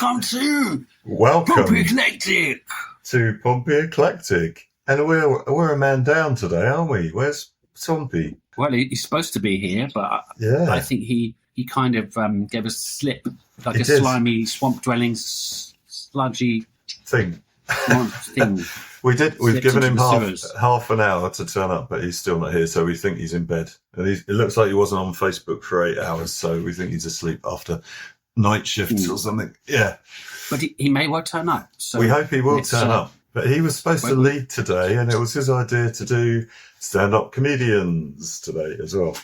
Welcome Pompey Eclectic. to Pompey Eclectic. And we're a man down today, aren't we? Where's Swampy? Well, he's supposed to be here, but Yeah. I think he kind of gave us a slip, like He a did. slimy, swamp-dwelling, sludgy Thing. thing. We've Slipped given him into the sewers. half an hour to turn up, but he's still not here, so we think he's in bed. And it looks like he wasn't on Facebook for 8 hours, so we think he's asleep after night shifts or something. Yeah. But he may well turn up. So We hope he will let's, turn up. But he was supposed to lead today, and it was his idea to do stand-up comedians today as well.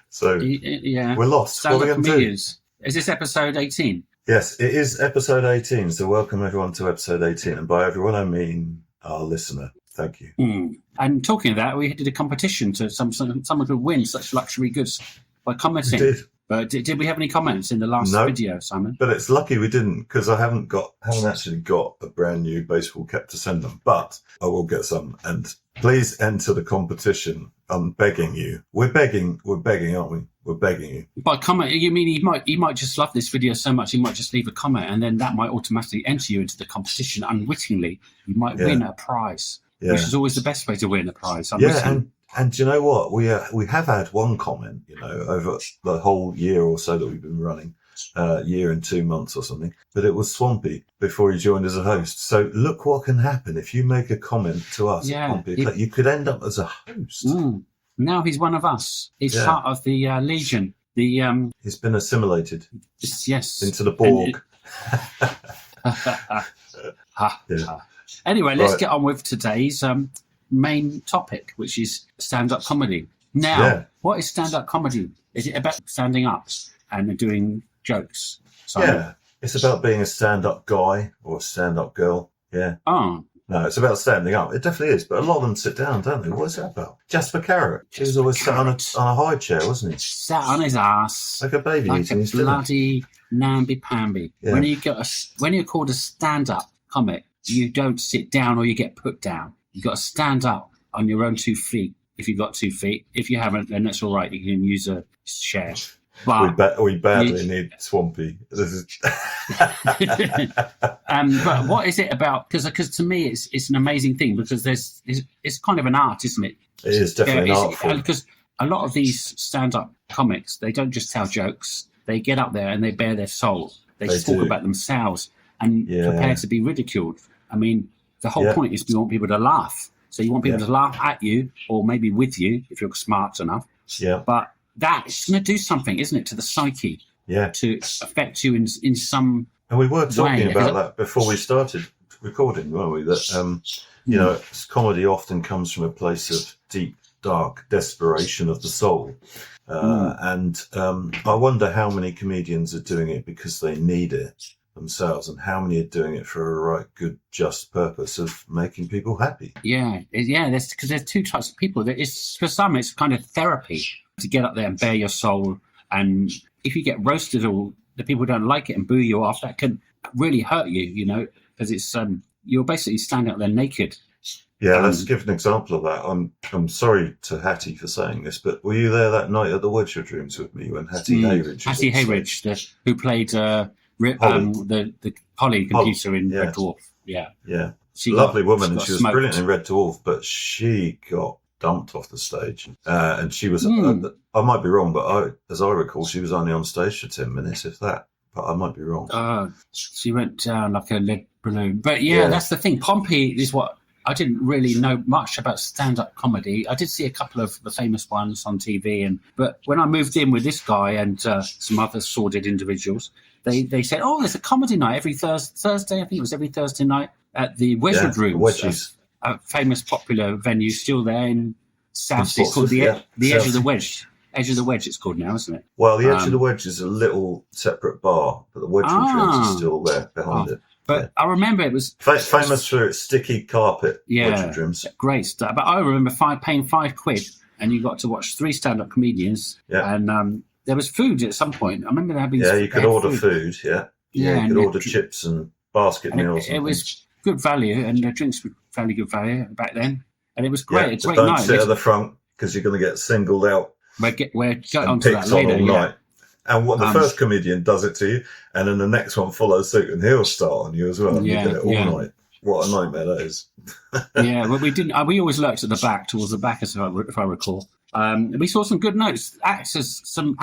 So yeah, we're lost. What are we stand-up going to do? comedians. Is this episode 18? Yes, it is episode 18. So welcome everyone to episode 18. And by everyone, I mean our listener. Thank you. And talking of that, we did a competition to someone could win such luxury goods by commenting. We did. But did we have any comments in the last video, Simon? But it's lucky we didn't, because I haven't actually got a brand new baseball cap to send them. But I will get some. And please enter the competition. I'm begging you. We're begging, aren't we? We're begging you. By comment, you mean he might just love this video so much he might just leave a comment, and then that might automatically enter you into the competition unwittingly. You might win a prize, which is always the best way to win a prize. And do you know what? We have had one comment, over the whole year or so that we've been running, year and 2 months or something, but it was Swampy before he joined as a host. So look what can happen if you make a comment to us at Pompey. You could end up as a host. Now he's one of us. He's part of the Legion. He's been assimilated. Yes. Into the Borg. Anyway, let's get on with today's main topic, which is stand-up comedy. Now, what is stand-up comedy? Is it about standing up and doing jokes? Yeah, it's about being a stand-up guy or a stand-up girl. Yeah. Oh. No, it's about standing up. It definitely is, but a lot of them sit down, don't they? What's that about? Jasper Carrot. He was always sat on a high chair, wasn't he? Sat on his ass. Like a baby like eating his bloody namby-pamby. Yeah. When you're called a stand-up comic, you don't sit down or you get put down. You've got to stand up on your own 2 feet, if you've got 2 feet. If you haven't, then that's all right. You can use a chair. But we badly need Swampy. But what is it about? Because to me, it's an amazing thing, because it's kind of an art, isn't it? It is definitely an art form. Because a lot of these stand-up comics, they don't just tell jokes. They get up there and they bare their soul. They talk about themselves and prepare to be ridiculed. I mean, the whole point is we want people to laugh. So you want people to laugh at you, or maybe with you, if you're smart enough. Yeah. But that's going to do something, isn't it, to the psyche? Yeah. To affect you in some And we were talking way. about that before we started recording, weren't we? That, comedy often comes from a place of deep, dark desperation of the soul. And I wonder how many comedians are doing it because they need it themselves, and how many are doing it for a right good just purpose of making people happy. Because there's two types of people. For some it's kind of therapy to get up there and bare your soul, and if you get roasted or the people don't like it and boo you off, that can really hurt you, because it's you're basically standing up there naked. Let's give an example of that. I'm sorry to Hattie for saying this, but were you there that night at the Wedgwood Rooms with me when Hattie Hayridge, who played the Polly computer in Red Dwarf. Yeah. Lovely woman, and she was smoked. brilliant in Red Dwarf, but she got dumped off the stage. And she was, I might be wrong, but as I recall, she was only on stage for 10 minutes, if that. But I might be wrong. She went down like a lead balloon. But that's the thing. Pompey is what I didn't really know much about stand-up comedy. I did see a couple of the famous ones on TV, but when I moved in with this guy and some other sordid individuals, they said, there's a comedy night every Thursday. I think it was every Thursday night at the Wedgwood Rooms, a famous popular venue still there in South. It's called the Edge of the Wedge. Edge of the Wedge, it's called now, isn't it? Well, the Edge of the Wedge is a little separate bar, but the Wedgwood Rooms is still there behind it. But I remember it was famous for its sticky carpet. Wedgwood Rooms. Great stuff. But I remember paying £5, and you got to watch 3 stand-up comedians. Yeah. And there was food at some point. I remember there having you could order food. You could order chips and basket meals. It was good value, and the drinks were fairly good value back then. And it was great. Yeah, a great don't night. Sit at the front because you're going to get singled out. We'll get onto that later. And what the first comedian does it to you, and then the next one follows suit, and he'll start on you as well. And you get it all night. What a nightmare that is. Yeah, well, we didn't. We always lurked at the back, towards the back, if I recall. We saw some good notes. Some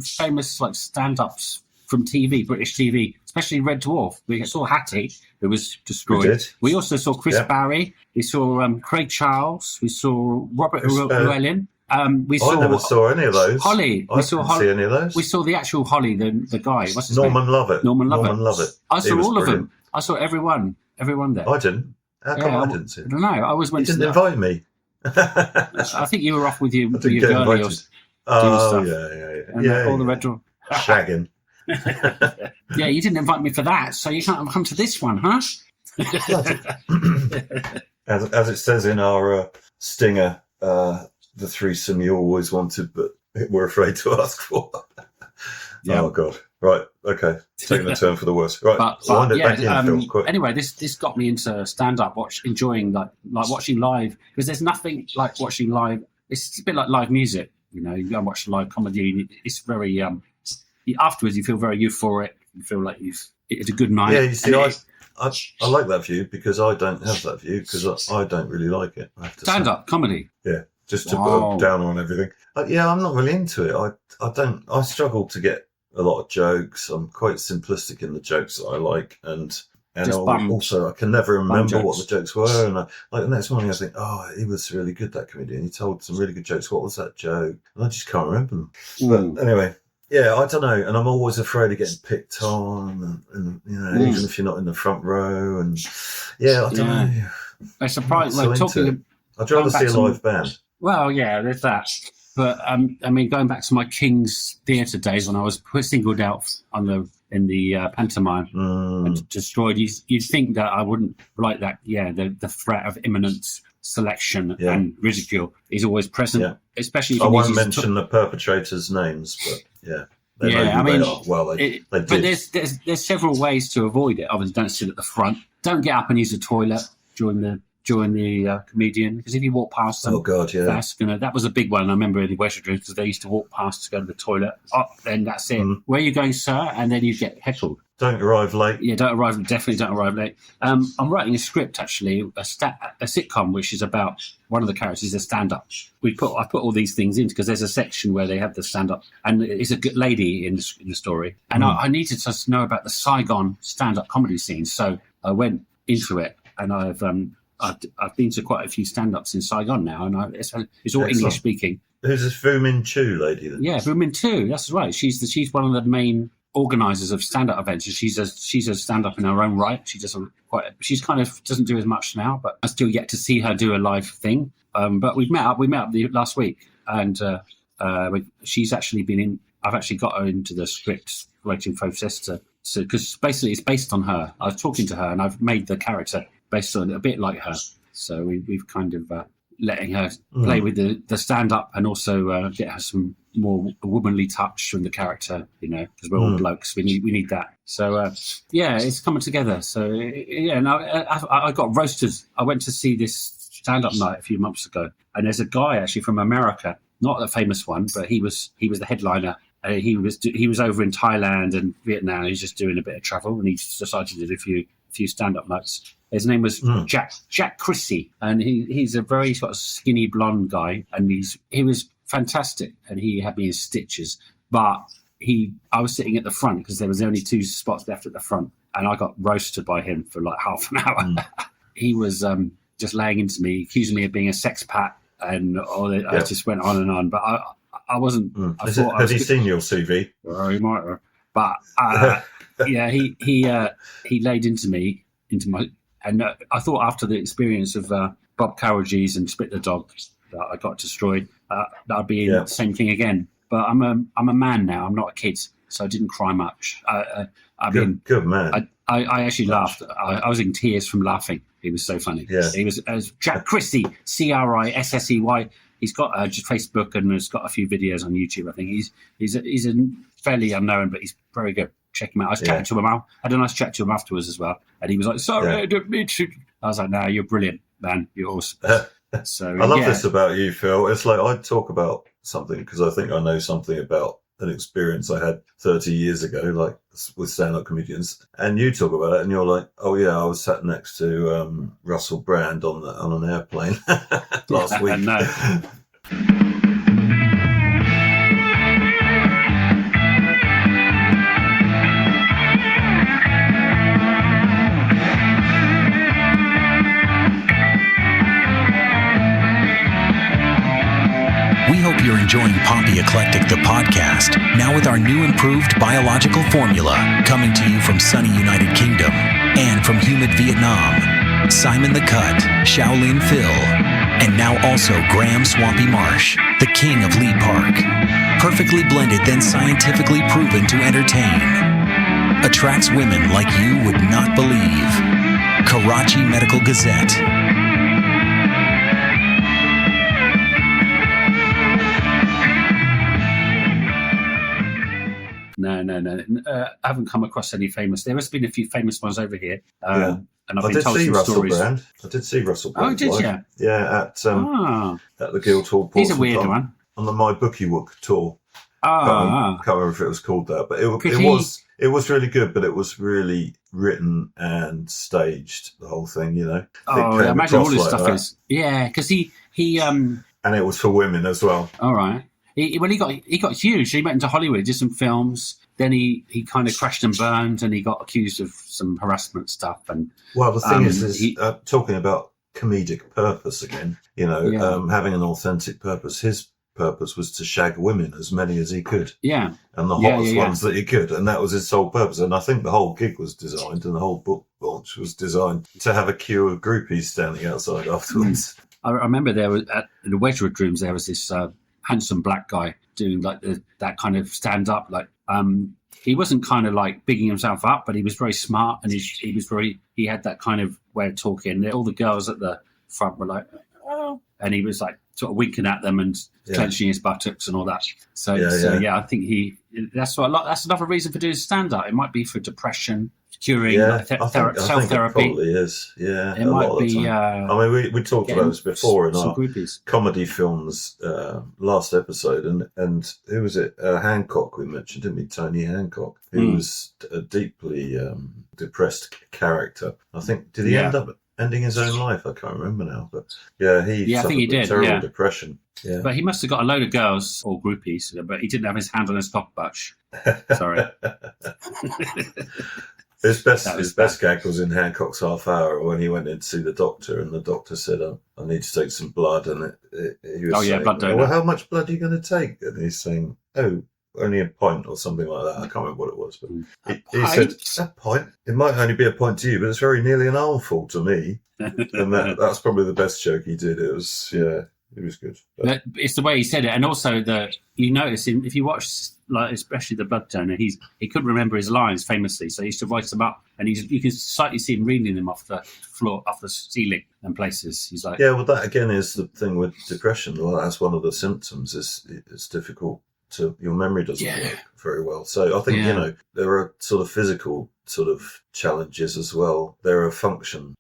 famous like stand-ups from TV, British TV, especially Red Dwarf. We saw Hattie, who was destroyed. We also saw Chris Barry. We saw Craig Charles. We saw Robert Llewellyn. I never saw any of those. Holly. I didn't see any of those. We saw the actual Holly, the guy. What's his Norman name? Lovett. Norman Lovett. I saw all of them. I saw everyone there. I didn't. How come I didn't see it? I don't know. I always went. You didn't invite me. I think you were off with your girlie or stuff. Yeah. All the Red Dwarf. Shagging. Yeah, you didn't invite me for that, so you can't come to this one, huh? As it says in our stinger, the threesome you always wanted but were afraid to ask for. Yeah. Oh God! Right, okay, taking the turn for the worse. Right, wind it back in, Phil, quick. Anyway, this got me into stand-up, enjoying like watching live, because there's nothing like watching live. It's a bit like live music, you know. You go and watch live comedy, it's very afterwards you feel very euphoric. You feel like it's a good night. Yeah, you see, I like that view because I don't have that view because I don't really like it. Stand-up comedy. Yeah, just to put down on everything. I'm not really into it. I struggle to get a lot of jokes. I'm quite simplistic in the jokes that I like, and also I can never remember what the jokes were. And like the next morning, I think, he was really good, that comedian. He told some really good jokes. What was that joke? And I just can't remember them. But anyway. Yeah, I don't know, and I'm always afraid of getting picked on, and you know, even if you're not in the front row, and I don't know. I'm surprised. Like talking, I'd rather see a live band. Well, yeah, there's that. But I mean, going back to my King's Theatre days when I was singled out in the pantomime and destroyed, you'd think that I wouldn't like that. Yeah, the threat of imminent selection and ridicule is always present, especially if I won't mention the perpetrators' names, but they know who they are. Well, they did. But there's several ways to avoid it. Obviously, don't sit at the front. Don't get up and use the toilet during the comedian, because if you walk past them, that was a big one. I remember in the West End because they used to walk past to go to the toilet. Then that's it. Where are you going, sir? And then you get heckled. Don't arrive late. Yeah, definitely don't arrive late. I'm writing a script, actually, a sitcom, which is about one of the characters is a stand-up. I put all these things in because there's a section where they have the stand-up, and it's a good lady in the story. And I needed to know about the Saigon stand-up comedy scene, so I went into it, and I've been to quite a few stand-ups in Saigon now, and it's all English speaking. Who's this Fu Min Chu lady then? Yeah, Fu Min Chu. That's right. She's one of the main organisers of stand-up events. She's a stand-up in her own right. She's kind of doesn't do as much now, but I still yet to see her do a live thing. But we met up last week, and she's actually been in. I've actually got her into the script writing process because basically it's based on her. I was talking to her, and I've made the character based on a bit like her. So we've kind of letting her play with the stand-up and also get her some more womanly touch from the character, you know, because we're all blokes. We need that. So it's coming together. So and I got roasted. I went to see this stand-up night a few months ago, and there's a guy actually from America, not a famous one, but he was the headliner. He was over in Thailand and Vietnam. He's just doing a bit of travel, and he decided to do a few stand-up nights. His name was Jack Chrissy, and he's a very sort of skinny blonde guy, and he was fantastic, and he had me in stitches. But I was sitting at the front because there was only 2 spots left at the front, and I got roasted by him for like half an hour. He was just laying into me, accusing me of being a sex pat, and I just went on and on. But I wasn't. Has he seen your CV? Well, he might have. But he laid into my. And I thought after the experience of Bob Cowardgees and Spit the Dog that I got destroyed, that'd be the same thing again. But I'm a man now. I'm not a kid, so I didn't cry much. Good man. I actually laughed. I was in tears from laughing. He was so funny. Yeah. He was Jack Chrissy, Crissey. He's got Facebook and has got a few videos on YouTube. I think he's a fairly unknown, but he's very good. Check him out. I was chatting to him. I had a nice chat to him afterwards as well, and he was like, "Sorry, I didn't mean to." I was like, "No, you're brilliant, man. You're awesome." So I love this about you, Phil. It's like I talk about something because I think I know something about an experience I had 30 years ago, like with stand-up comedians, and you talk about it, and you're like, "Oh yeah, I was sat next to Russell Brand on an airplane last week." No. We hope you're enjoying Pompey Eclectic, the podcast, now with our new improved biological formula, coming to you from sunny United Kingdom and from humid Vietnam. Simon the Cut, Shaolin Phil, and now also Graham Swampy Marsh, the king of Lee Park. Perfectly blended, then scientifically proven to entertain. Attracts women like you would not believe. Karachi Medical Gazette. No. I haven't come across any famous. There has been a few famous ones over here. Yeah. And I've I been did told see some Russell stories. Brand. I did see Russell Brand. Oh, did live. you? Yeah, at the Guildhall. He's a weird one. On the My Bookie Wook tour. Can't remember if it was called that, but it was really good. But it was really written and staged. The whole thing, you know. Oh, I imagine all this stuff is. Yeah, because he and it was for women as well. All right. He got huge. He went into Hollywood, did some films. Then he kind of crashed and burned, and he got accused of some harassment stuff. And well, the thing is talking about comedic purpose again. You know, having an authentic purpose. His purpose was to shag women, as many as he could. Yeah, and the hottest ones that he could, and that was his sole purpose. And I think the whole gig was designed, and the whole book launch was designed to have a queue of groupies standing outside afterwards. I remember there was at the Wedgwood Rooms. There was this handsome black guy doing like that kind of stand up. Like he wasn't kind of like bigging himself up, but he was very smart, and he had that kind of way of talking. All the girls at the front were like, oh, and he was like sort of winking at them and clenching his buttocks and all that. So I think that's another reason for doing stand up. It might be for depression, curing, self-therapy. I think it probably is. Yeah, it might be. I mean, we talked about this before in our groupies. Comedy films last episode, and who was it? Hancock we mentioned, didn't we? Tony Hancock, who was a deeply depressed character. I think did he end up ending his own life? I can't remember now, but he I think he did. Terrible depression. Yeah, but he must have got a load of girls or groupies, but he didn't have his hand on his cock much. Sorry. His best gag was in Hancock's Half Hour when he went in to see the doctor, and the doctor said, "I need to take some blood," and he was saying, blood donor. "Well, how much blood are you going to take?" And he's saying, "Oh, only a pint or something like that." I can't remember what it was, but he said, "A pint? It might only be a pint to you, but it's very nearly an armful to me." And that's probably the best joke he did. It was it was good. But it's the way he said it, and also you notice him if you watch, like especially the blood donor, he couldn't remember his lines famously, so he used to write them up, and you can slightly see him reading them off the floor, off the ceiling, and places. He's like, well, that again is the thing with depression. Well, that's one of the symptoms. It's difficult to your memory doesn't work very well. So I think there are sort of physical sort of challenges as well. There are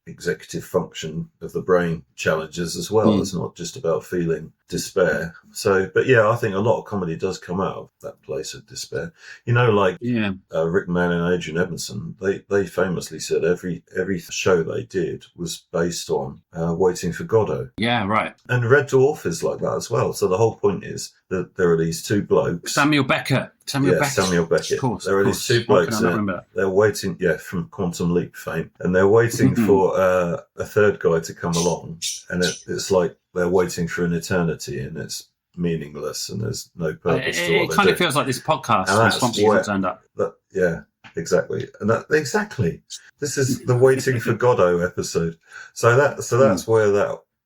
executive function of the brain challenges as well. It's not just about feeling despair. So, but I think a lot of comedy does come out of that place of despair. You know, like Rick Mann and Adrian Edmondson, they famously said every show they did was based on Waiting for Godot. Yeah, right. And Red Dwarf is like that as well. So the whole point is that there are these two blokes. Samuel Beckett. Of course. There are these two blokes. They're waiting, from Quantum Leap fame, and they're waiting for a third guy to come along, and it's like they're waiting for an eternity, and it's meaningless, and there's no purpose to what it kind of feels like this podcast when Swampy hasn't turned up. Exactly, and this is the Waiting for Godot episode. So that's where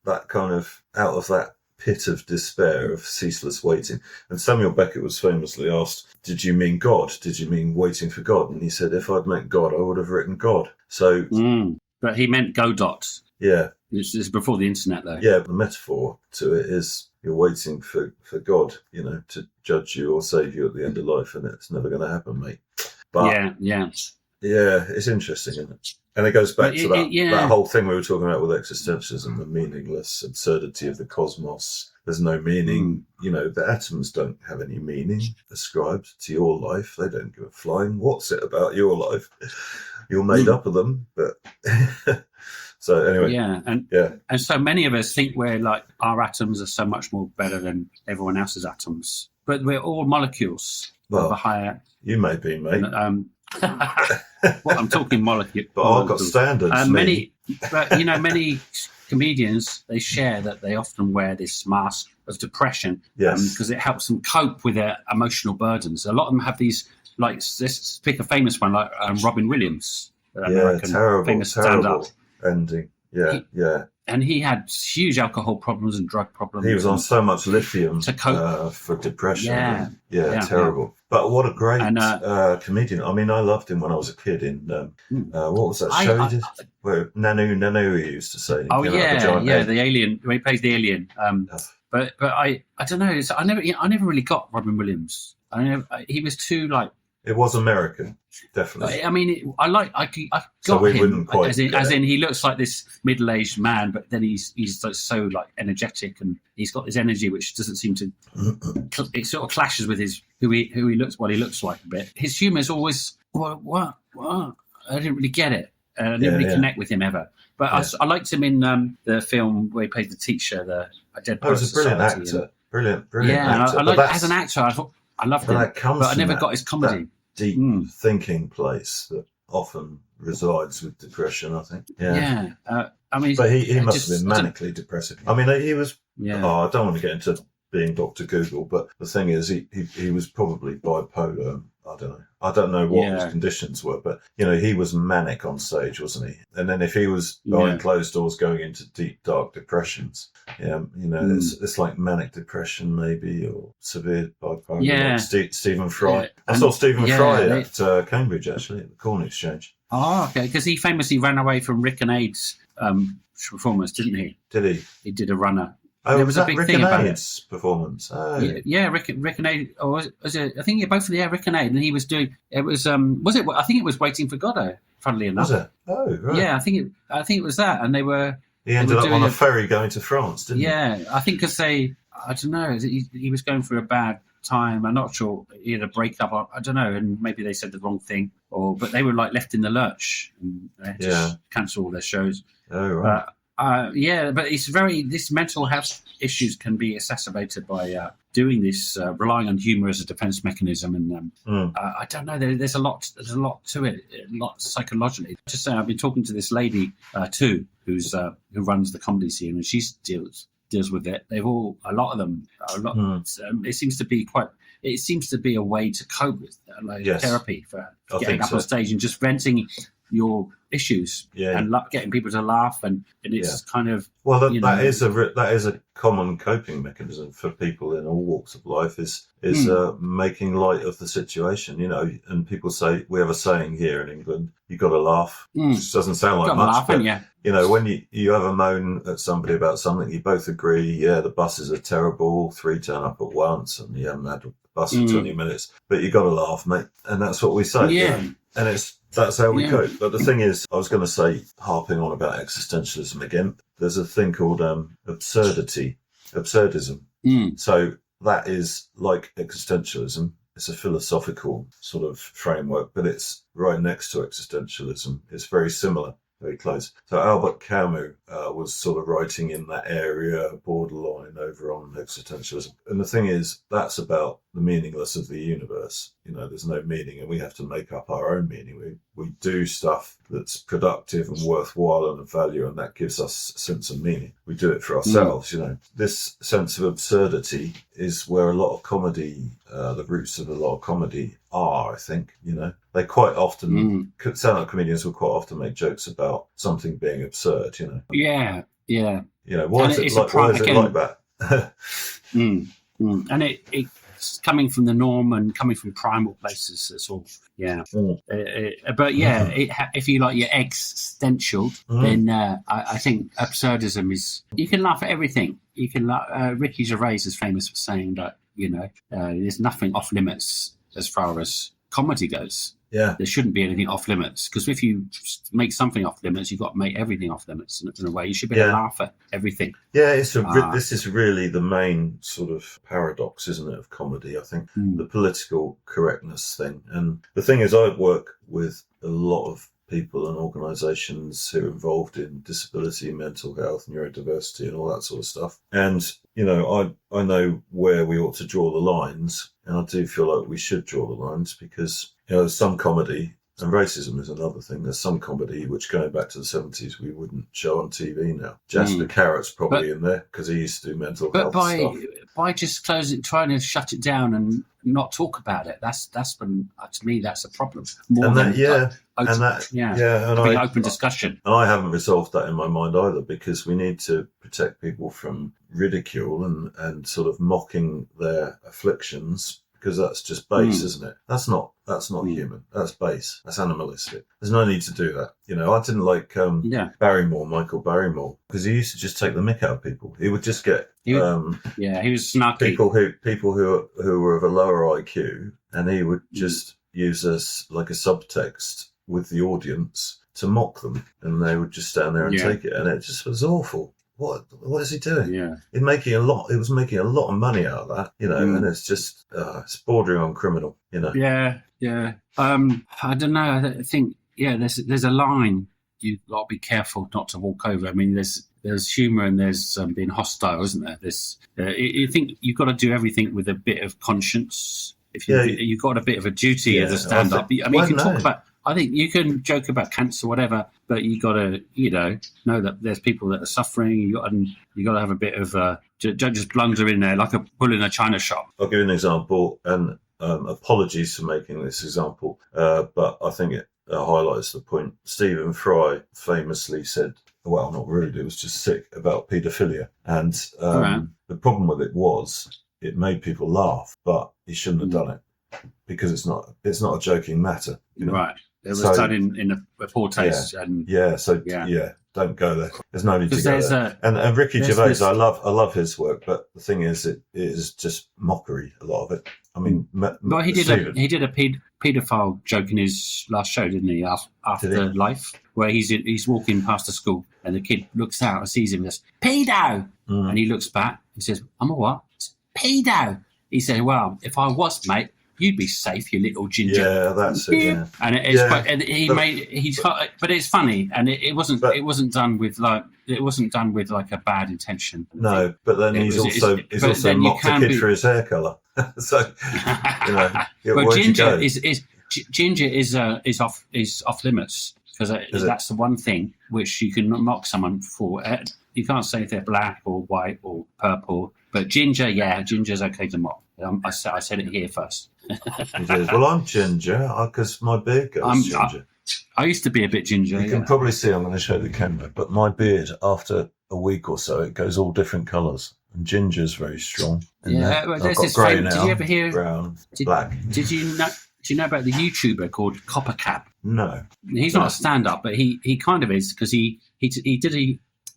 that kind of out of that pit of despair of ceaseless waiting. And Samuel Beckett was famously asked, "Did you mean God? Did you mean waiting for God?" And he said, "If I'd meant God, I would have written God." So, but he meant Godot. Yeah, this is before the internet, though. Yeah, the metaphor to it is you're waiting for God, to judge you or save you at the end of life, and it's never going to happen, mate. But Yeah, it's interesting, isn't it? And it goes back to that whole thing we were talking about with existentialism, the meaningless absurdity of the cosmos. There's no meaning. You know, the atoms don't have any meaning ascribed to your life. They don't give a flying what's it about your life. You're made up of them, but so anyway. And so many of us think we're like our atoms are so much more better than everyone else's atoms, but we're all molecules of a higher. You may be, mate. Well, I'm talking molecule. But I've got standards. Many comedians, they share that they often wear this mask of depression because it helps them cope with their emotional burdens. A lot of them have these, like, let's pick a famous one, like Robin Williams, American famous stand-up ending. And he had huge alcohol problems and drug problems. He was on so much lithium to cope for depression. Terrible. But what a great comedian. I mean, I loved him when I was a kid in, what was that show he did? Where Nanu, he used to say. The alien, where he plays the alien. But I don't know. I never really got Robin Williams. He was too, like, it was American, definitely. I mean, I got so him as in he looks like this middle-aged man, but then he's like, so like energetic, and he's got this energy which doesn't seem to. It sort of clashes with his who he looks like a bit. His humour is always what I didn't really get it. I didn't really connect with him ever. But I liked him in the film where he played the teacher, the Dead Poets Society. He was a brilliant actor. Brilliant actor. And as an actor, I loved him, but I never got his comedy. Deep thinking place that often resides with depression, I think. I mean, but he must have been manically depressive. I mean, he was. I don't want to get into being Dr. Google, but the thing is, he was probably bipolar. I don't know what his conditions were, but you know, he was manic on stage, wasn't he? And then if he was behind closed doors going into deep, dark depressions, you know, it's like manic depression maybe, or severe bipolar. Like Stephen Fry. I saw Stephen Fry at Cambridge, actually, at the Corn Exchange. Oh, okay, because he famously ran away from Rick and Aid's performance, didn't he? Did he? He did a runner. Oh, there was a big Rick thing about Aid's performance. Oh. Rick and Aid, or was it? I think both of the Rick and Aid, and he was doing. It was was it? I think it was Waiting for Godot. Funnily enough, was it? Oh, right. Yeah, I think it was that, and they were. He ended up on a ferry going to France, didn't he? Yeah, I think because I don't know, he was going through a bad time. I'm not sure. He had a breakup. I don't know, and maybe they said the wrong thing, but they were like left in the lurch and they had to cancel all their shows. Oh, right. But it's this mental health issues can be exacerbated by doing this, relying on humour as a defence mechanism, and I don't know. There's a lot to it, a lot psychologically. Just saying, I've been talking to this lady too, who runs the comedy scene, and she deals with it. A lot of them. It seems to be It seems to be a way to cope with therapy for getting up on stage and just venting your issues and getting people to laugh, and it's kind of that is a common coping mechanism for people in all walks of life is making light of the situation, you know. And people say, we have a saying here in England, you got to laugh. Which doesn't sound like much, but you know, when you have a moan at somebody about something, you both agree, the buses are terrible, 3 turn up at once, and you haven't had a bus for 20 minutes, but you got to laugh, mate. And that's what we say. Yeah. And that's how we cope. But the thing is, I was going to say, harping on about existentialism again, there's a thing called absurdism. So that is like existentialism. It's a philosophical sort of framework, but it's right next to existentialism. It's very similar, very close. So Albert Camus was sort of writing in that area, borderline over on existentialism. And the thing is, that's about the meaningless of the universe. You know, there's no meaning, and we have to make up our own meaning. We do stuff that's productive and worthwhile and of value, and that gives us a sense of meaning. We do it for ourselves, you know. This sense of absurdity is where a lot of comedy, the roots of a lot of comedy are, I think, you know. They quite often, stand-up comedians will quite often make jokes about something being absurd, you know. Yeah. You know, why is it like that? And it's coming from the norm and coming from primal places. That's all. Yeah. If you like your existential, then I think absurdism is. You can laugh at everything. You can laugh. Ricky Gervais is famous for saying that, you know, there's nothing off limits as far as comedy goes. Yeah. There shouldn't be anything off limits, because if you make something off limits, you've got to make everything off limits in a way. You should be able to laugh at everything. Yeah, this is really the main sort of paradox, isn't it, of comedy, I think, the political correctness thing. And the thing is, I work with a lot of people and organisations who are involved in disability, mental health, neurodiversity and all that sort of stuff. And, you know, I know where we ought to draw the lines, and I do feel like we should draw the lines because, you know, there's some comedy, and racism is another thing. There's some comedy which, going back to the 70s, we wouldn't show on TV now. Jasper Carrot's probably in there because he used to do mental health stuff. By just trying to shut it down and not talk about it, that's when, to me, that's a problem. Open discussion. And I haven't resolved that in my mind either, because we need to protect people from ridicule and sort of mocking their afflictions, because that's just base, isn't it? That's not human. That's base. That's animalistic. There's no need to do that. You know, I didn't like Michael Barrymore, because he used to just take the mick out of people. He would just get he was snarky. People who were of a lower IQ, and he would just use us like a subtext with the audience to mock them, and they would just stand there and take it, and it just was awful. What is he doing? Yeah, he was making a lot of money out of that, you know, and it's just it's bordering on criminal, you know. Yeah. I don't know. I think there's a line you've got to be careful not to walk over. I mean, there's humour and there's being hostile, isn't there? You think you've got to do everything with a bit of conscience. If you've got a bit of a duty as a stand-up. I mean, you can talk about. I think you can joke about cancer, whatever, but you got to, know that there's people that are suffering. You got to have a bit of don't just blunder in there like a bull in a china shop. I'll give you an example, and apologies for making this example, but I think it highlights the point. Stephen Fry famously said, well, not rude, it was just sick about paedophilia, and the problem with it was it made people laugh, but he shouldn't have done it because it's not a joking matter, you know? Right. It was done in a poor taste. Don't go there. There's no need to go there. And Ricky Gervais, I love his work, but the thing is, it is just mockery, a lot of it. I mean, he did a paedophile joke in his last show, didn't he? After Life, where he's walking past the school, and the kid looks out and sees him, and says, "Pedo," and he looks back and says, "I'm a what?" "Pedo." He said, "Well, if I was, mate, you'd be safe, you little ginger." Yeah, that's it. Yeah, and but it's funny, and it wasn't done with like a bad intention. No, but then he's also mocked a kid for his hair colour. So ginger is off limits, because that's the one thing which you can mock someone for. You can't say if they're black or white or purple, but ginger's okay to mock. I said it here first. Well, I'm ginger because my beard goes ginger. I used to be a bit ginger. You can probably see, I'm going to show the camera, but my beard, after a week or so, it goes all different colours. And ginger's very strong. I've got grey now. Did you ever hear brown, black? Do you know about the YouTuber called Coppercap? No. He's not a stand-up, but he kind of is, because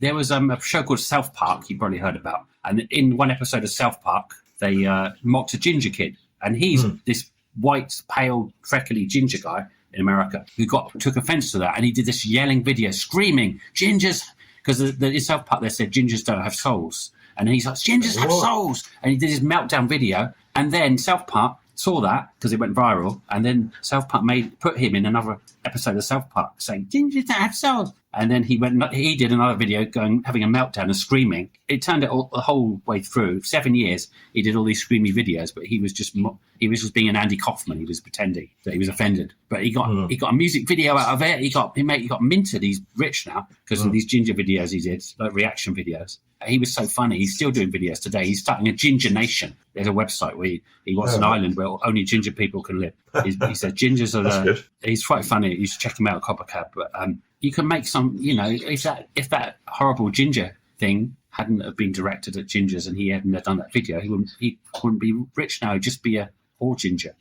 there was a show called South Park you probably heard about, and in one episode of South Park they mocked a ginger kid, and he's this white, pale, freckly ginger guy in America who took offence to that, and he did this yelling video, screaming, "Gingers," because in South Park they said gingers don't have souls, and he's like, "Gingers have souls," and he did his meltdown video, and then South Park saw that because it went viral, and then South Park put him in another episode of South Park saying gingers don't have souls, and then he did another video having a meltdown and screaming. It turned out the whole way through 7 years he did all these screamy videos, but he was just being an Andy Kaufman. He was pretending that he was offended, but he got a music video out of it. He got minted. He's rich now because of these ginger videos he did, like reaction videos. He was so funny. He's still doing videos today. He's starting a Ginger Nation. There's a website where he wants an island where only ginger people can live. He said gingers are he's quite funny. You should check him out, Coppercap. But you can make some, if that horrible ginger thing hadn't have been directed at gingers and he hadn't have done that video, he wouldn't be rich now. He'd just be a or ginger.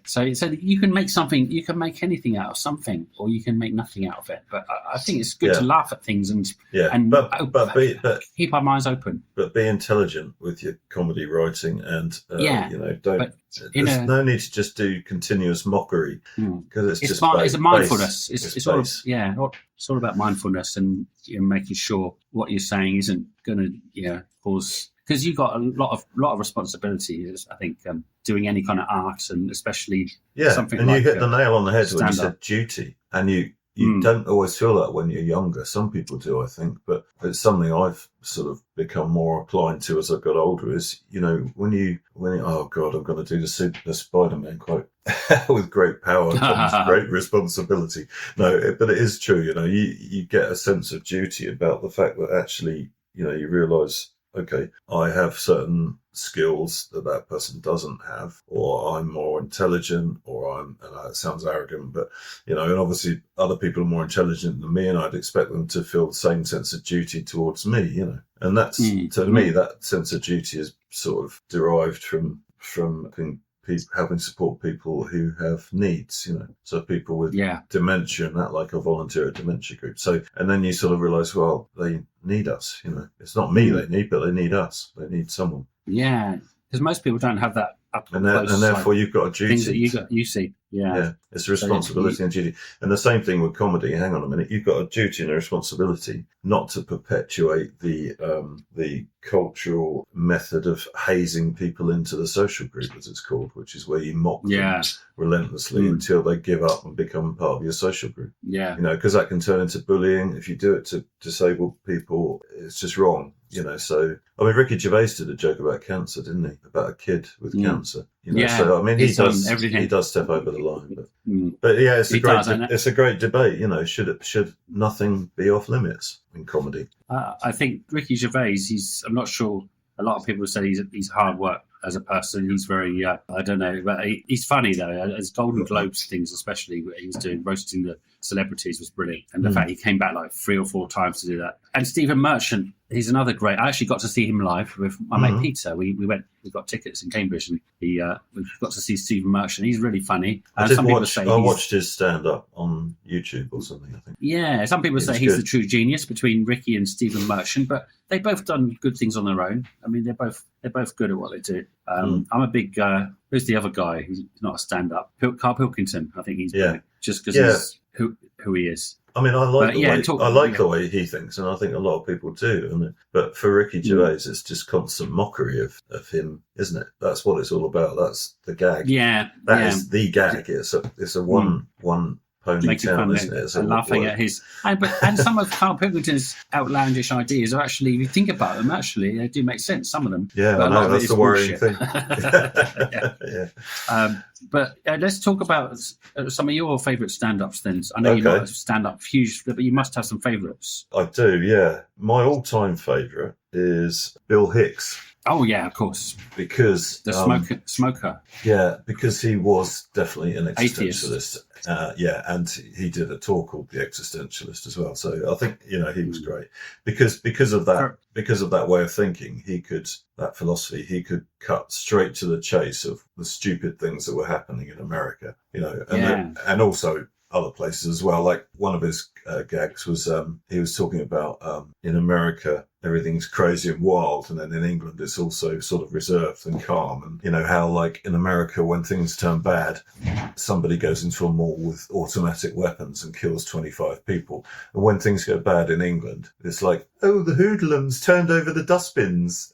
So you can make something, you can make anything out of something, or you can make nothing out of it. But I think it's good to laugh at things and keep our minds open. But be intelligent with your comedy writing, and there's no need to just do continuous mockery, because it's a mindfulness. It's all about mindfulness and making sure what you're saying isn't going to cause. Because you've got a lot of responsibilities, I think, doing any kind of art, and especially something and like you hit the nail on the head when you stand-up. said duty, and you don't always feel that when you're younger. Some people do, I think, but it's something I've sort of become more inclined to as I've got older. Is when you oh God, I'm going to do the Spider-Man quote with great power comes great responsibility. No, but it is true. You get a sense of duty about the fact that actually you realise, okay, I have certain skills that person doesn't have, or I'm more intelligent, or and it sounds arrogant, but, and obviously other people are more intelligent than me, and I'd expect them to feel the same sense of duty towards me, and that's, to me, that sense of duty is sort of derived from helping support people who have needs, so people with dementia and that, like I volunteer at dementia group. So, and then you sort of realise, well, they need us, it's not me they need, but they need us. They need someone. Yeah, because most people don't have that up and therefore you've got a duty. Things that you see. Yeah, it's a responsibility and duty. And the same thing with comedy. Hang on a minute, you've got a duty and a responsibility not to perpetuate the cultural method of hazing people into the social group, as it's called, which is where you mock them relentlessly until they give up and become part of your social group. Yeah, because that can turn into bullying. If you do it to disabled people, it's just wrong. So I mean, Ricky Gervais did a joke about cancer, didn't he? About a kid with cancer. So I mean, he does step over the line, but yeah, it's a great debate. Should nothing be off limits in comedy? I think Ricky Gervais. I'm not sure. A lot of people say he's hard work as a person. He's very I don't know, but he's funny though. As Golden Globes things, especially what he was doing, roasting the celebrities, was brilliant. And the fact he came back like 3 or 4 times to do that. And Stephen Merchant, he's another great. I actually got to see him live with my mate Peter. We got tickets in Cambridge, and we got to see Stephen Merchant. He's really funny. I watched his stand up on YouTube or something, I think. Yeah, some people say he's the true genius between Ricky and Stephen Merchant, but they've both done good things on their own. I mean, they're both good at what they do. I'm a big who's the other guy who's not a stand up? Carl Pilkington. I think he's brilliant, just because he's who he is. I mean, I like the way he thinks, and I think a lot of people do. I mean, but for Ricky Gervais, it's just constant mockery of him, isn't it? That's what it's all about. That's the gag. Yeah, that is the gag. It's a one pony town, isn't it? And laughing at his and some of Carl Pilkington's outlandish ideas are actually, if you think about them, actually they do make sense. Some of them. Yeah, but I know, that's the worrying thing. But let's talk about some of your favourite stand-ups then. I know you're not a stand-up huge, but you must have some favourites. I do, yeah. My all-time favourite is Bill Hicks. Oh, yeah, of course. Because... The smoker. Yeah, because he was definitely an existentialist. And he did a talk called The Existentialist as well. So I think, he was great. Because of that way of thinking, that philosophy, he could cut straight to the chase of the stupid things that were happening in America, and also other places as well. Like one of his gags was he was talking about in America everything's crazy and wild, and then in England it's also sort of reserved and calm. And how like in America when things turn bad, somebody goes into a mall with automatic weapons and kills 25 people, and when things go bad in England, it's like, oh, the hoodlums turned over the dustbins.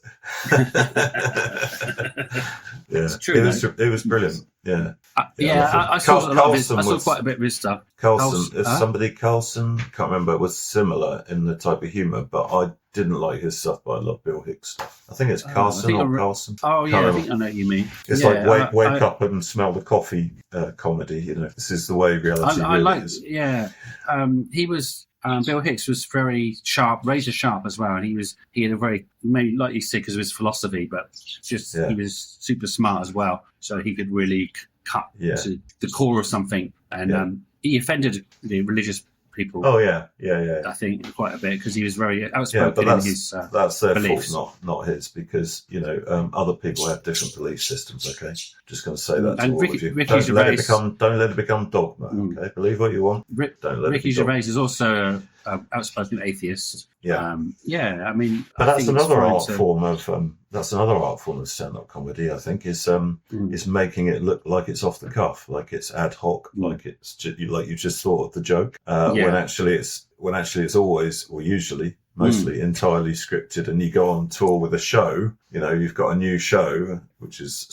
Yeah, it's true. It was brilliant. Yeah. I saw quite a bit of his stuff. Carlson, can't remember, was similar in the type of humour, but I didn't like his stuff, but I love Bill Hicks. I think it's Carlson or Carlson. Oh, yeah, I think I know what you mean. It's like wake up and smell the coffee comedy, This is the way reality is. Yeah. He was... Bill Hicks was very sharp, razor sharp as well, and he had a very, maybe like you said, because of his philosophy, but he was super smart as well, so he could really cut to the core of something, and he offended the religious people. Oh yeah. I think quite a bit because he was very Yeah, outspoken but in his that's their beliefs. fault, not his, because other people have different belief systems. Okay, just going to say that to And all Ricky, of you. Ricky Don't let Gervais, it become dogma. Okay, believe what you want. Don't let Ricky it be dogma. Gervais is also an outspoken atheist. Yeah. I mean, But I that's think it's another fine art to- form of stand-up comedy. I think is making it look like it's off the cuff, like it's ad hoc, like it's like you just thought of the joke, when actually it's always, or usually mostly entirely scripted. And you go on tour with a show, you've got a new show which is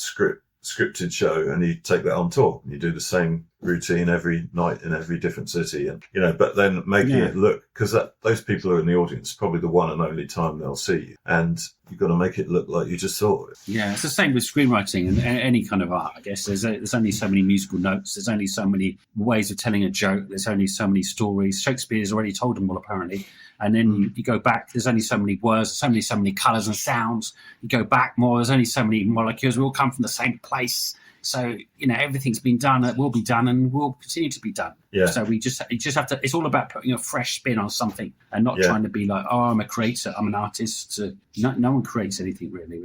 scripted show, and you take that on tour and you do the same routine every night in every different city, and but then making it look, because those people who are in the audience, probably the one and only time they'll see you, and you've got to make it look like you just saw it. Yeah, it's the same with screenwriting and any kind of art, I guess. There's only so many musical notes. There's only so many ways of telling a joke. There's only so many stories. Shakespeare's already told them all, apparently. And then you go back, there's only so many words, so many colours and sounds. You go back more, there's only so many molecules. We all come from the same place. So, everything's been done, it will be done, and will continue to be done. Yeah. So you just have to, it's all about putting a fresh spin on something and not trying to be like, oh, I'm a creator, I'm an artist. No one creates anything, really.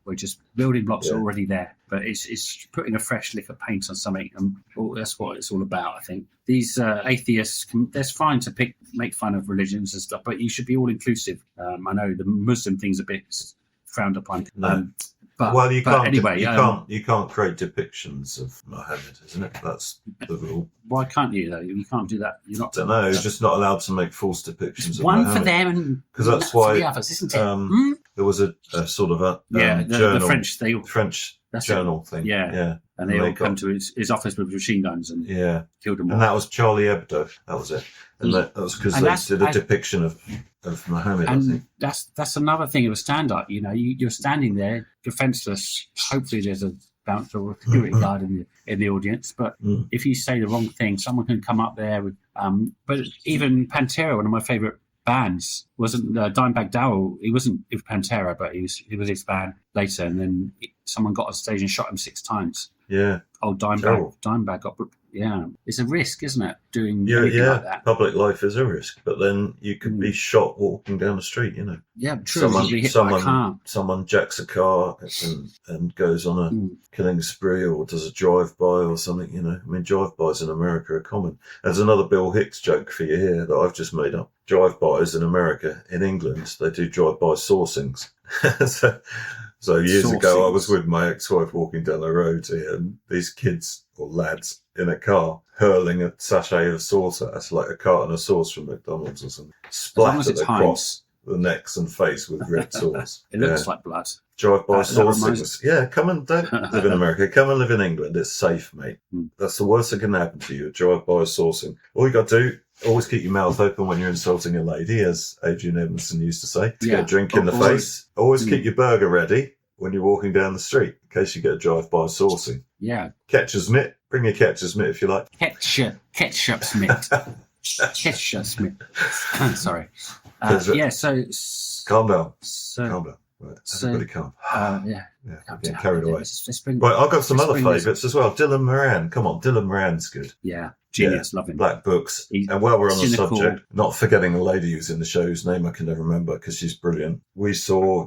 We're just building blocks are already there. But it's putting a fresh lick of paint on something, and that's what it's all about, I think. These atheists, that's fine to make fun of religions and stuff, but you should be all inclusive. I know the Muslim thing's a bit frowned upon. No. But you can't. Anyway, you can't create depictions of Muhammad, isn't it? That's the rule. Why can't you though? You can't do that. You're not. I don't know. You're just not allowed to make false depictions of one Muhammad. For them and because that's for why the others, isn't it? There was a sort of a journal, the French journal thing. Yeah. And they all come to his office with machine guns and killed them all. And that was Charlie Hebdo. That was it. And that was because they did a depiction of Muhammad, and I think. That's another thing of a stand-up. You're standing there, defenceless. Hopefully there's a bouncer or security guard in the audience. But if you say the wrong thing, someone can come up there with... but even Pantera, one of my favourite bands, wasn't Dimebag Darrell. He wasn't with Pantera, but he was his band later. And then someone got on stage and shot him 6 times. Yeah. Old Dimebag got... Yeah, it's a risk, isn't it? Doing anything like that. Public life is a risk, but then you could be shot walking down the street. Yeah, true. Someone jacks a car and goes on a killing spree or does a drive-by or something. I mean, drive-bys in America are common. There's another Bill Hicks joke for you here that I've just made up. Drive-bys in America, in England, they do drive-by saucings. So years ago, I was with my ex-wife walking down the road here, and these kids or lads in a car hurling a sachet of sauce at us, like a carton of sauce from McDonald's or something, splattered across the necks and face with red sauce. It looks like blood. Drive-by saucings. Yeah, come and don't live in America. Come and live in England. It's safe, mate. That's the worst that can happen to you, drive-by saucing. All you got to do, always keep your mouth open when you're insulting a lady, as Adrian Edmondson used to say. To get a drink in the face. Always keep your burger ready when you're walking down the street, in case you get a drive-by saucing. Yeah. Catcher's mitt. Bring your catcher's mitt if you like. Ketchup's mitt. Ketchup's mitt. Sorry. So... Calm down. Calm down. Right, everybody calm. Getting carried away. Right, I've got some other favourites as well. Dylan Moran. Come on, Dylan Moran's good. Yeah, genius, love him. Black Books. And while we're on the subject, not forgetting the lady who's in the show, whose name I can never remember because she's brilliant.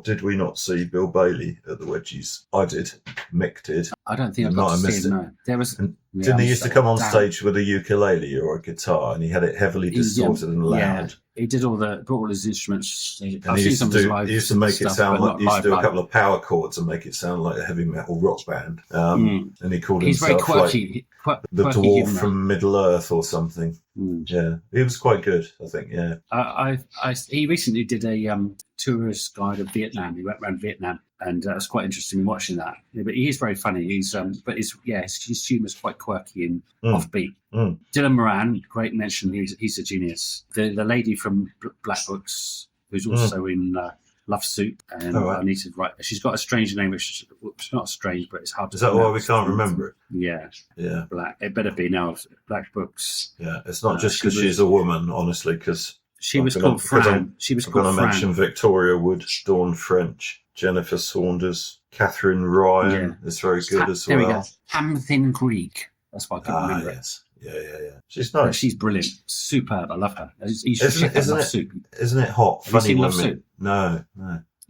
Did we not see Bill Bailey at the Wedgies? I did. Mick did. I don't think I got to see him, no. There was... Didn't he used to come on stage with a ukulele or a guitar, and he had it heavily distorted and loud? Yeah. He did brought all his instruments. He used to make it sound like, he used to do a couple of power chords and make it sound like a heavy metal rock band. And he called himself very quirky, the dwarf from Middle Earth or something. Yeah, he was quite good, I think. Yeah. He recently did a tourist guide of Vietnam. He went around Vietnam, and it was quite interesting watching that. Yeah, but he is very funny. He's his humour's quite quirky and offbeat. Dylan Moran, great mention. He's a genius. The lady from Black Books, who's also in Love Soup, and I need to write. She's got a strange name, which is not strange, but it's hard to. Is that why we can't remember it? Yeah. Black. It better be now. Black Books. Yeah, it's not just because she's a woman, honestly, because she was called Fran. She was called Fran. I'm going to mention Victoria Wood, Dawn French, Jennifer Saunders, Catherine Ryan is very good as well. There we go. Hamthin Greek. That's why I couldn't remember it. Yeah. She's But nice. she's brilliant, superb. I love her. You should check out Love Soup. Isn't it hot? Have you seen women. Love Soup? No.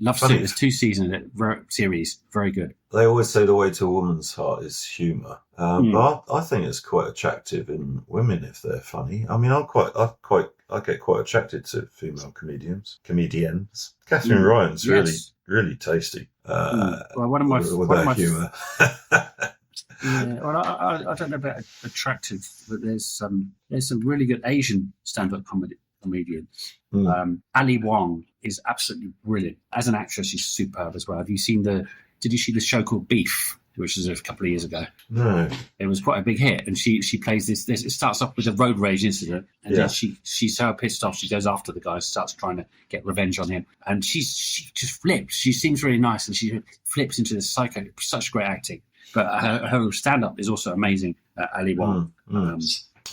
Love Funny. Soup. There's 2 seasons of that series. Very good. They always say the way to a woman's heart is humour, but I think it's quite attractive in women if they're funny. I mean, I get quite attracted to female comedians. Catherine Ryan's really tasty. Well, one of my humour. Yeah, well, I don't know about attractive, but there's some really good Asian stand-up comedians. Ali Wong is absolutely brilliant as an actress. She's superb as well. Did you see the show called Beef, which was a couple of years ago? No, it was quite a big hit, and she plays this. It starts off with a road rage incident, and then she's so pissed off she goes after the guy, starts trying to get revenge on him, and she just flips. She seems really nice, and she flips into this psycho. Such great acting. But her stand-up is also amazing, Ali Wong.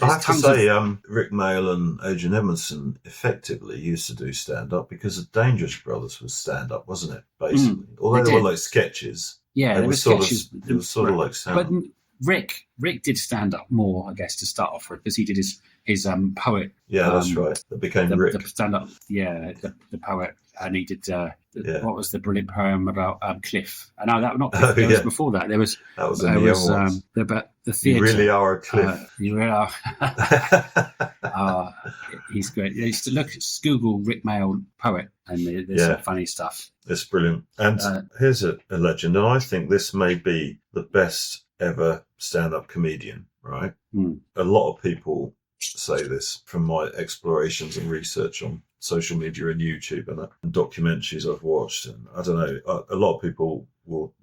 I have to say, Rick Mayall and Adrian Edmondson effectively used to do stand-up because the Dangerous Brothers was stand-up, wasn't it, basically? Although they were like sketches. Yeah, there were sketches. It was sort of like stand-up. But Rick did stand-up more, I guess, to start off with, because he did his poet. Yeah, that's right. That became Rick. The stand-up, the poet. And he did, what was the brilliant poem about Cliff? And no, that not Cliff, there was before that. There was about the theatre. You really are a Cliff. You really are. He's great. You used to Google Rick Mayall poet, and there's some funny stuff. It's brilliant. And here's a legend, and I think this may be the best ever stand-up comedian, right? A lot of people say this from my explorations and research on social media and YouTube and documentaries I've watched, and I don't know, a lot of people will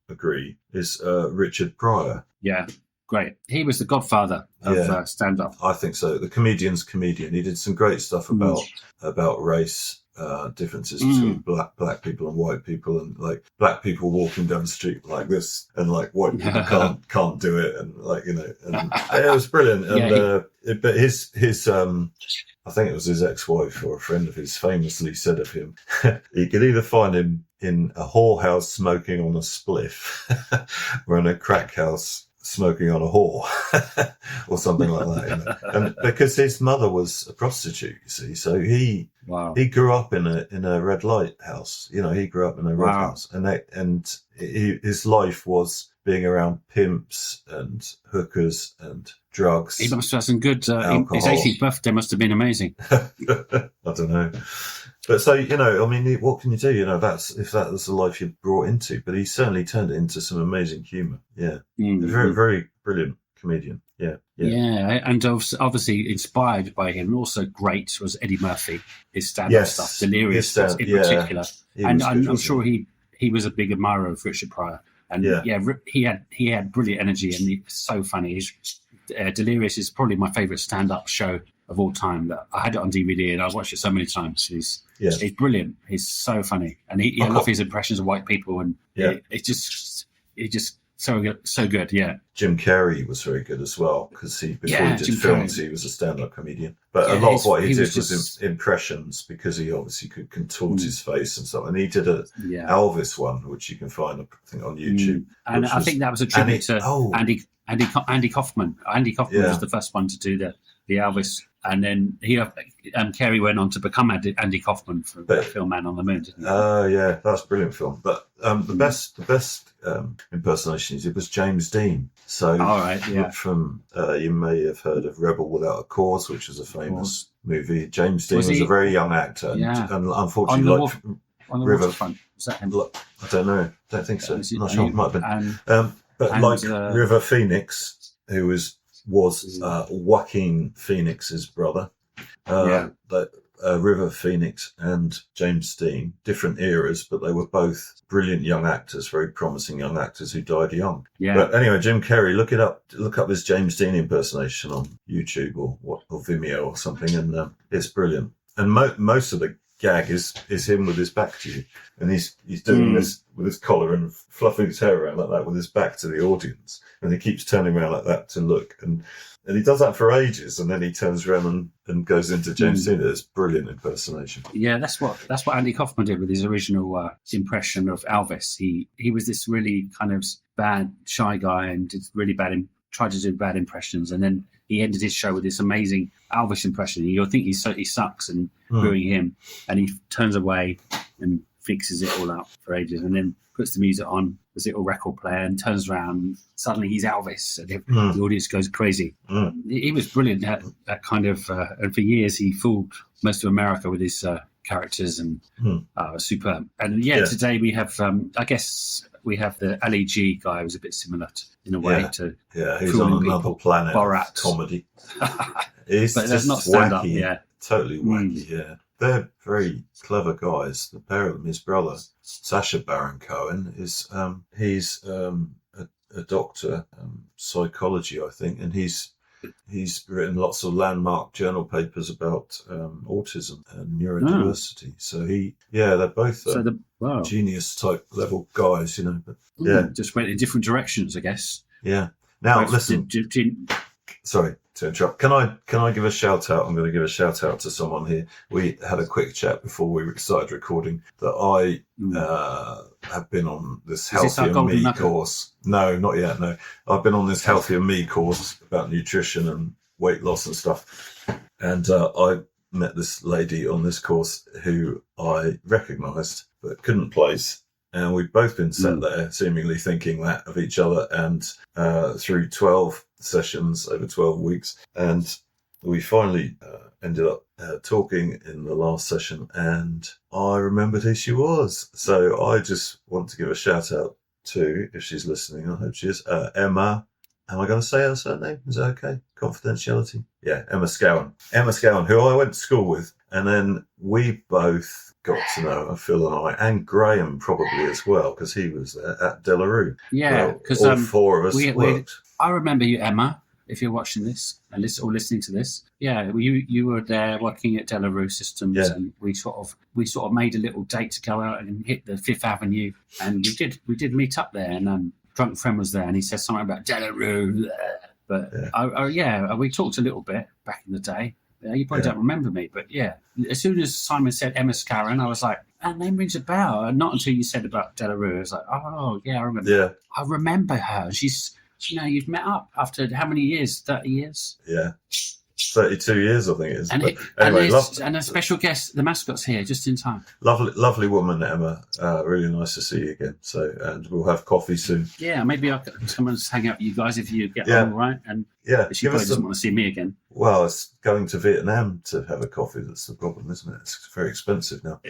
agree, is Richard Pryor. Yeah, great. He was the godfather of stand-up. I think so. The comedian's comedian. He did some great stuff about race, differences between black people and white people, and like black people walking down the street like this, and like white people can't do it, and like, you know, and it was brilliant. And but his I think it was his ex-wife or a friend of his famously said of him, you could either find him in a whorehouse smoking on a spliff, or in a crack house smoking on a whore, or something like that. You know? And because his mother was a prostitute, you see, so he grew up in a red light house. You know, he grew up in a red house, and his life was being around pimps and hookers and drugs. He must have had some good. His 18th birthday must have been amazing. I don't know. But so, you know, I mean, what can you do? You know, if that was the life you brought into. But he certainly turned it into some amazing humour. Yeah. Very, very brilliant comedian. Yeah. And obviously inspired by him, also great was Eddie Murphy, his stand-up stuff, Delirious in particular. And I'm sure he was a big admirer of Richard Pryor. And he had brilliant energy, and he's so funny. Delirious is probably my favourite stand-up show of all time. That I had it on DVD and I've watched it so many times. He's brilliant. He's so funny, and I love his impressions of white people. And it's just so good. Yeah. Jim Carrey was very good as well, because before he did films, he was a stand-up comedian. But a lot of what he did was impressions, because he obviously could contort his face and stuff. And he did a Elvis one, which you can find, I think, on YouTube. And I think that was a tribute to Andy Kaufman. Andy Kaufman was the first one to do the Elvis, and then Carey went on to become Andy Kaufman for the film Man on the Moon, didn't he? Oh yeah, that's a brilliant film. But the best impersonation he did was James Dean. So from you may have heard of Rebel Without a Cause, which was a famous movie. James Dean was a very young actor, and unfortunately, on the waterfront. Was that him? I don't know. Don't think so. I'm not sure. It might have been. But River Phoenix, who was Joaquin Phoenix's brother. River Phoenix and James Dean, different eras, but they were both brilliant young actors, very promising young actors who died young. Yeah. But anyway, Jim Carrey, look up his James Dean impersonation on YouTube or Vimeo or something, and it's brilliant. And most of the gag is him with his back to you, and he's doing this with his collar and fluffing his hair around like that with his back to the audience, and he keeps turning around like that to look, and he does that for ages, and then he turns around and goes into James Dean. It's brilliant impersonation. Yeah, that's what Andy Kaufman did with his original impression of Elvis. He was this really kind of bad, shy guy, and did really tried to do bad impressions, and then he ended his show with this amazing Elvis impression. You'll think he sucks and booing him, and he turns away and fixes it all up for ages, and then puts the music on, his little record player, and turns around. And suddenly he's Elvis, and the audience goes crazy. He was brilliant at kind of, and for years he fooled most of America with his characters, and superb. And today we have, I guess we have the Ali G guy, who's a bit similar in a way to he's on another planet. Borat Comedy. He's but just not stand wacky, up. totally wacky. Yeah, they're very clever guys. The pair of them, his brother Sacha Baron Cohen is he's a doctor, psychology, I think, and he's written lots of landmark journal papers about autism and neurodiversity. So they're both genius type level guys, But just went in different directions, I guess. Yeah. Now listen. Sorry to interrupt. Can I give a shout out? I'm going to give a shout out to someone here. We had a quick chat before we started recording that I have been on this Healthier Me course. No, not yet. No, I've been on this Healthier Me course about nutrition and weight loss and stuff. And I met this lady on this course who I recognised but couldn't place. And we've both been sat there seemingly thinking that of each other, and through 12 sessions over 12 weeks. And we finally ended up talking in the last session, and I remembered who she was. So I just want to give a shout out to, if she's listening, I hope she is, Emma. Am I going to say her surname? Is that okay? Confidentiality? Yeah, Emma Scowen. Emma Scowen, who I went to school with. And then we both got to know her, Phil and I, and Graham probably as well, because he was there at Delarue. Yeah, because all four of us worked. I remember you, Emma, if you're watching this or listening to this. Yeah, you were there working at Delarue Systems, and we sort of made a little date to go out and hit the Fifth Avenue, and we did meet up there, and Drunk Friend was there, and he said something about Delarue, but we talked a little bit back in the day. You probably don't remember me, but as soon as Simon said Emma Scarron, I was like, that name rings a bell. And not until you said about Delarue, I was like, oh, yeah, I remember. Yeah. I remember her. She's, you've met up after how many years? 30 years? Yeah. 32 years, I think it is. And a special guest, the mascot's here just in time. Lovely woman, Emma. Really nice to see you again. So, and we'll have coffee soon. Yeah, maybe I'll come and hang out with you guys if you get on all right. And she probably doesn't want to see me again. Well, it's going to Vietnam to have a coffee that's the problem, isn't it? It's very expensive now.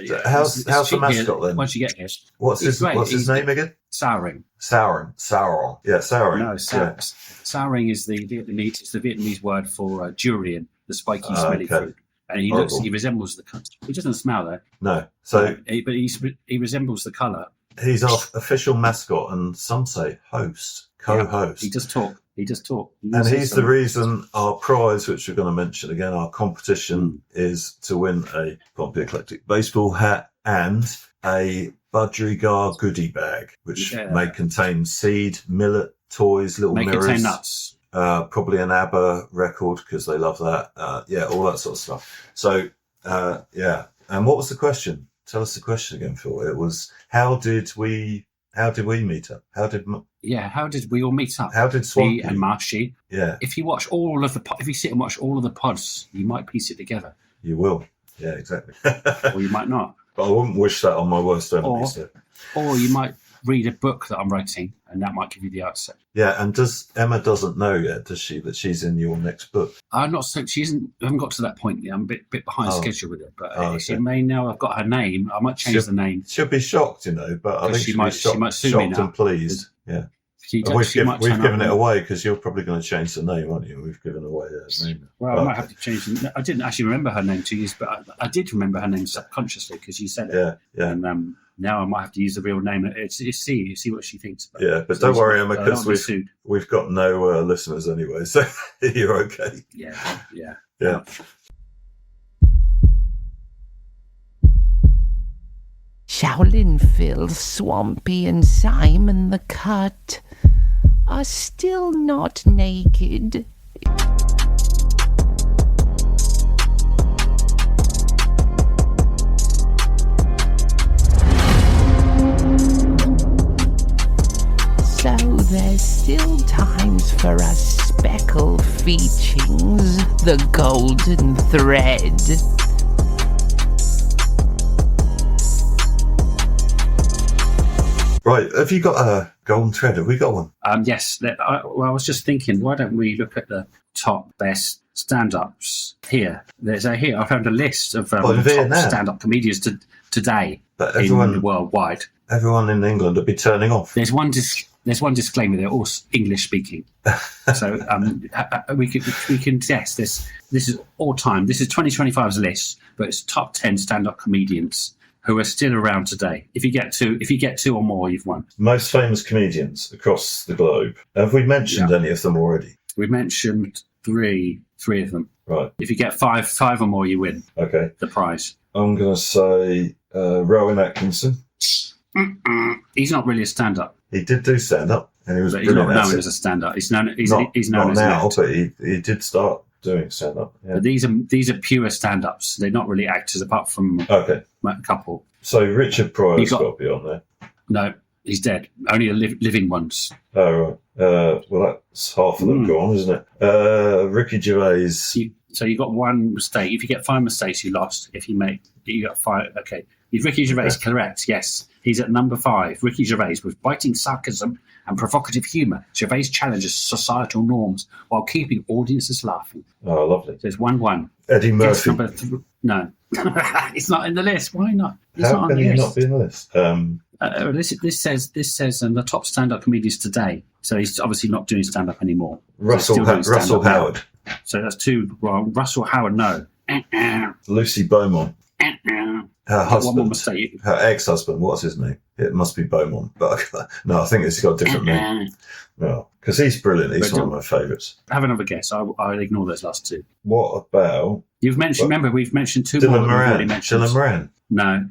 So how's the mascot then? Once you get here. What's his name again? Sauring. Yeah, Sauring. No, Sauring is the Vietnamese. It's the Vietnamese word for durian, the spiky, smelly fruit. And he resembles the colour. He doesn't smell though. No. So, but he resembles the colour. He's our official mascot, and some say co-host. He does talk. And he's the reason our prize, which we're going to mention again, our competition is to win a Pompey Eclectic baseball hat and a Budgerigar goodie bag, which may contain seed, millet, toys, little mirrors. May contain nuts. Probably an ABBA record, because they love that. All that sort of stuff. So, And what was the question? Tell us the question again, Phil. It was, how did we meet up? How did we all meet up? How did Swampy and Marshy? Yeah. If you sit and watch all of the pods, you might piece it together. You will. Yeah, exactly. Or you might not. But I wouldn't wish that on my worst enemy. Or you might read a book that I'm writing, and that might give you the answer. Yeah, and Emma doesn't know yet, does she, that she's in your next book? I'm not so. I haven't got to that point yet. I'm a bit behind schedule with it, but she may know I've got her name. I might change the name. She'll be shocked, but I think she might sue me now. Shocked and pleased. Yeah. We've given it away, because you're probably going to change the name, aren't you? We've given away her name. Well, I might have to change. I didn't actually remember her name 2 years, but I did remember her name subconsciously because you said it. Yeah. And now I might have to use the real name. See what she thinks. But don't worry, Emma, because we've got no listeners anyway, so you're okay. Yeah. Shaolin Phil, Swampy, and Simon the Cut are still not naked. So there's still times for a speckle reaching's the golden thread. Right, have you got a golden thread? Have we got one? Yes. I was just thinking, why don't we look at the top best stand-ups here? Here I found a list of top stand-up comedians today but everyone, worldwide. Everyone in England would be turning off. There's one disclaimer. They're all English speaking, so we can guess this. This is all time. This is 2025's list, but it's top 10 stand-up comedians who are still around today. If you get two or more, you've won. Most famous comedians across the globe. Have we mentioned any of them already? We mentioned three of them. Right. If you get five or more, you win. Okay. The prize. I'm going to say Rowan Atkinson. He's not really a stand-up. He did do stand-up, and he was but he's not known as a stand-up. He's known as now, an but he did start doing stand-up. Yeah. But these are pure stand-ups. They're not really actors, apart from a couple. So Richard Pryor's got to be on there. No, he's dead. Only the living ones. Oh, right. Well, that's half of them gone, isn't it? Ricky Gervais. So you got one mistake. If you get 5 mistakes, you lost. If you got 5. Okay. Is Ricky Gervais correct? Yes. He's at number 5. Ricky Gervais, with biting sarcasm and provocative humour, Gervais challenges societal norms while keeping audiences laughing. Oh, lovely. There's 1-1. Eddie Murphy. No. It's not in the list. Why not? How can he not be in the list? This says the top stand-up comedians today. So he's obviously not doing stand-up anymore. Russell Howard. So that's 2 wrong. Russell Howard, no. Lucy Beaumont. Her husband. One more mistake. Her ex-husband. What's his name? It must be Beaumont. But no, I think it's got a different name. No, because he's brilliant. He's one of my favourites. Have another guess. I'll ignore those last 2. What about... You've mentioned... Remember, we've mentioned 2 Dylan more Moran. already mentioned. Dylan Moran. No.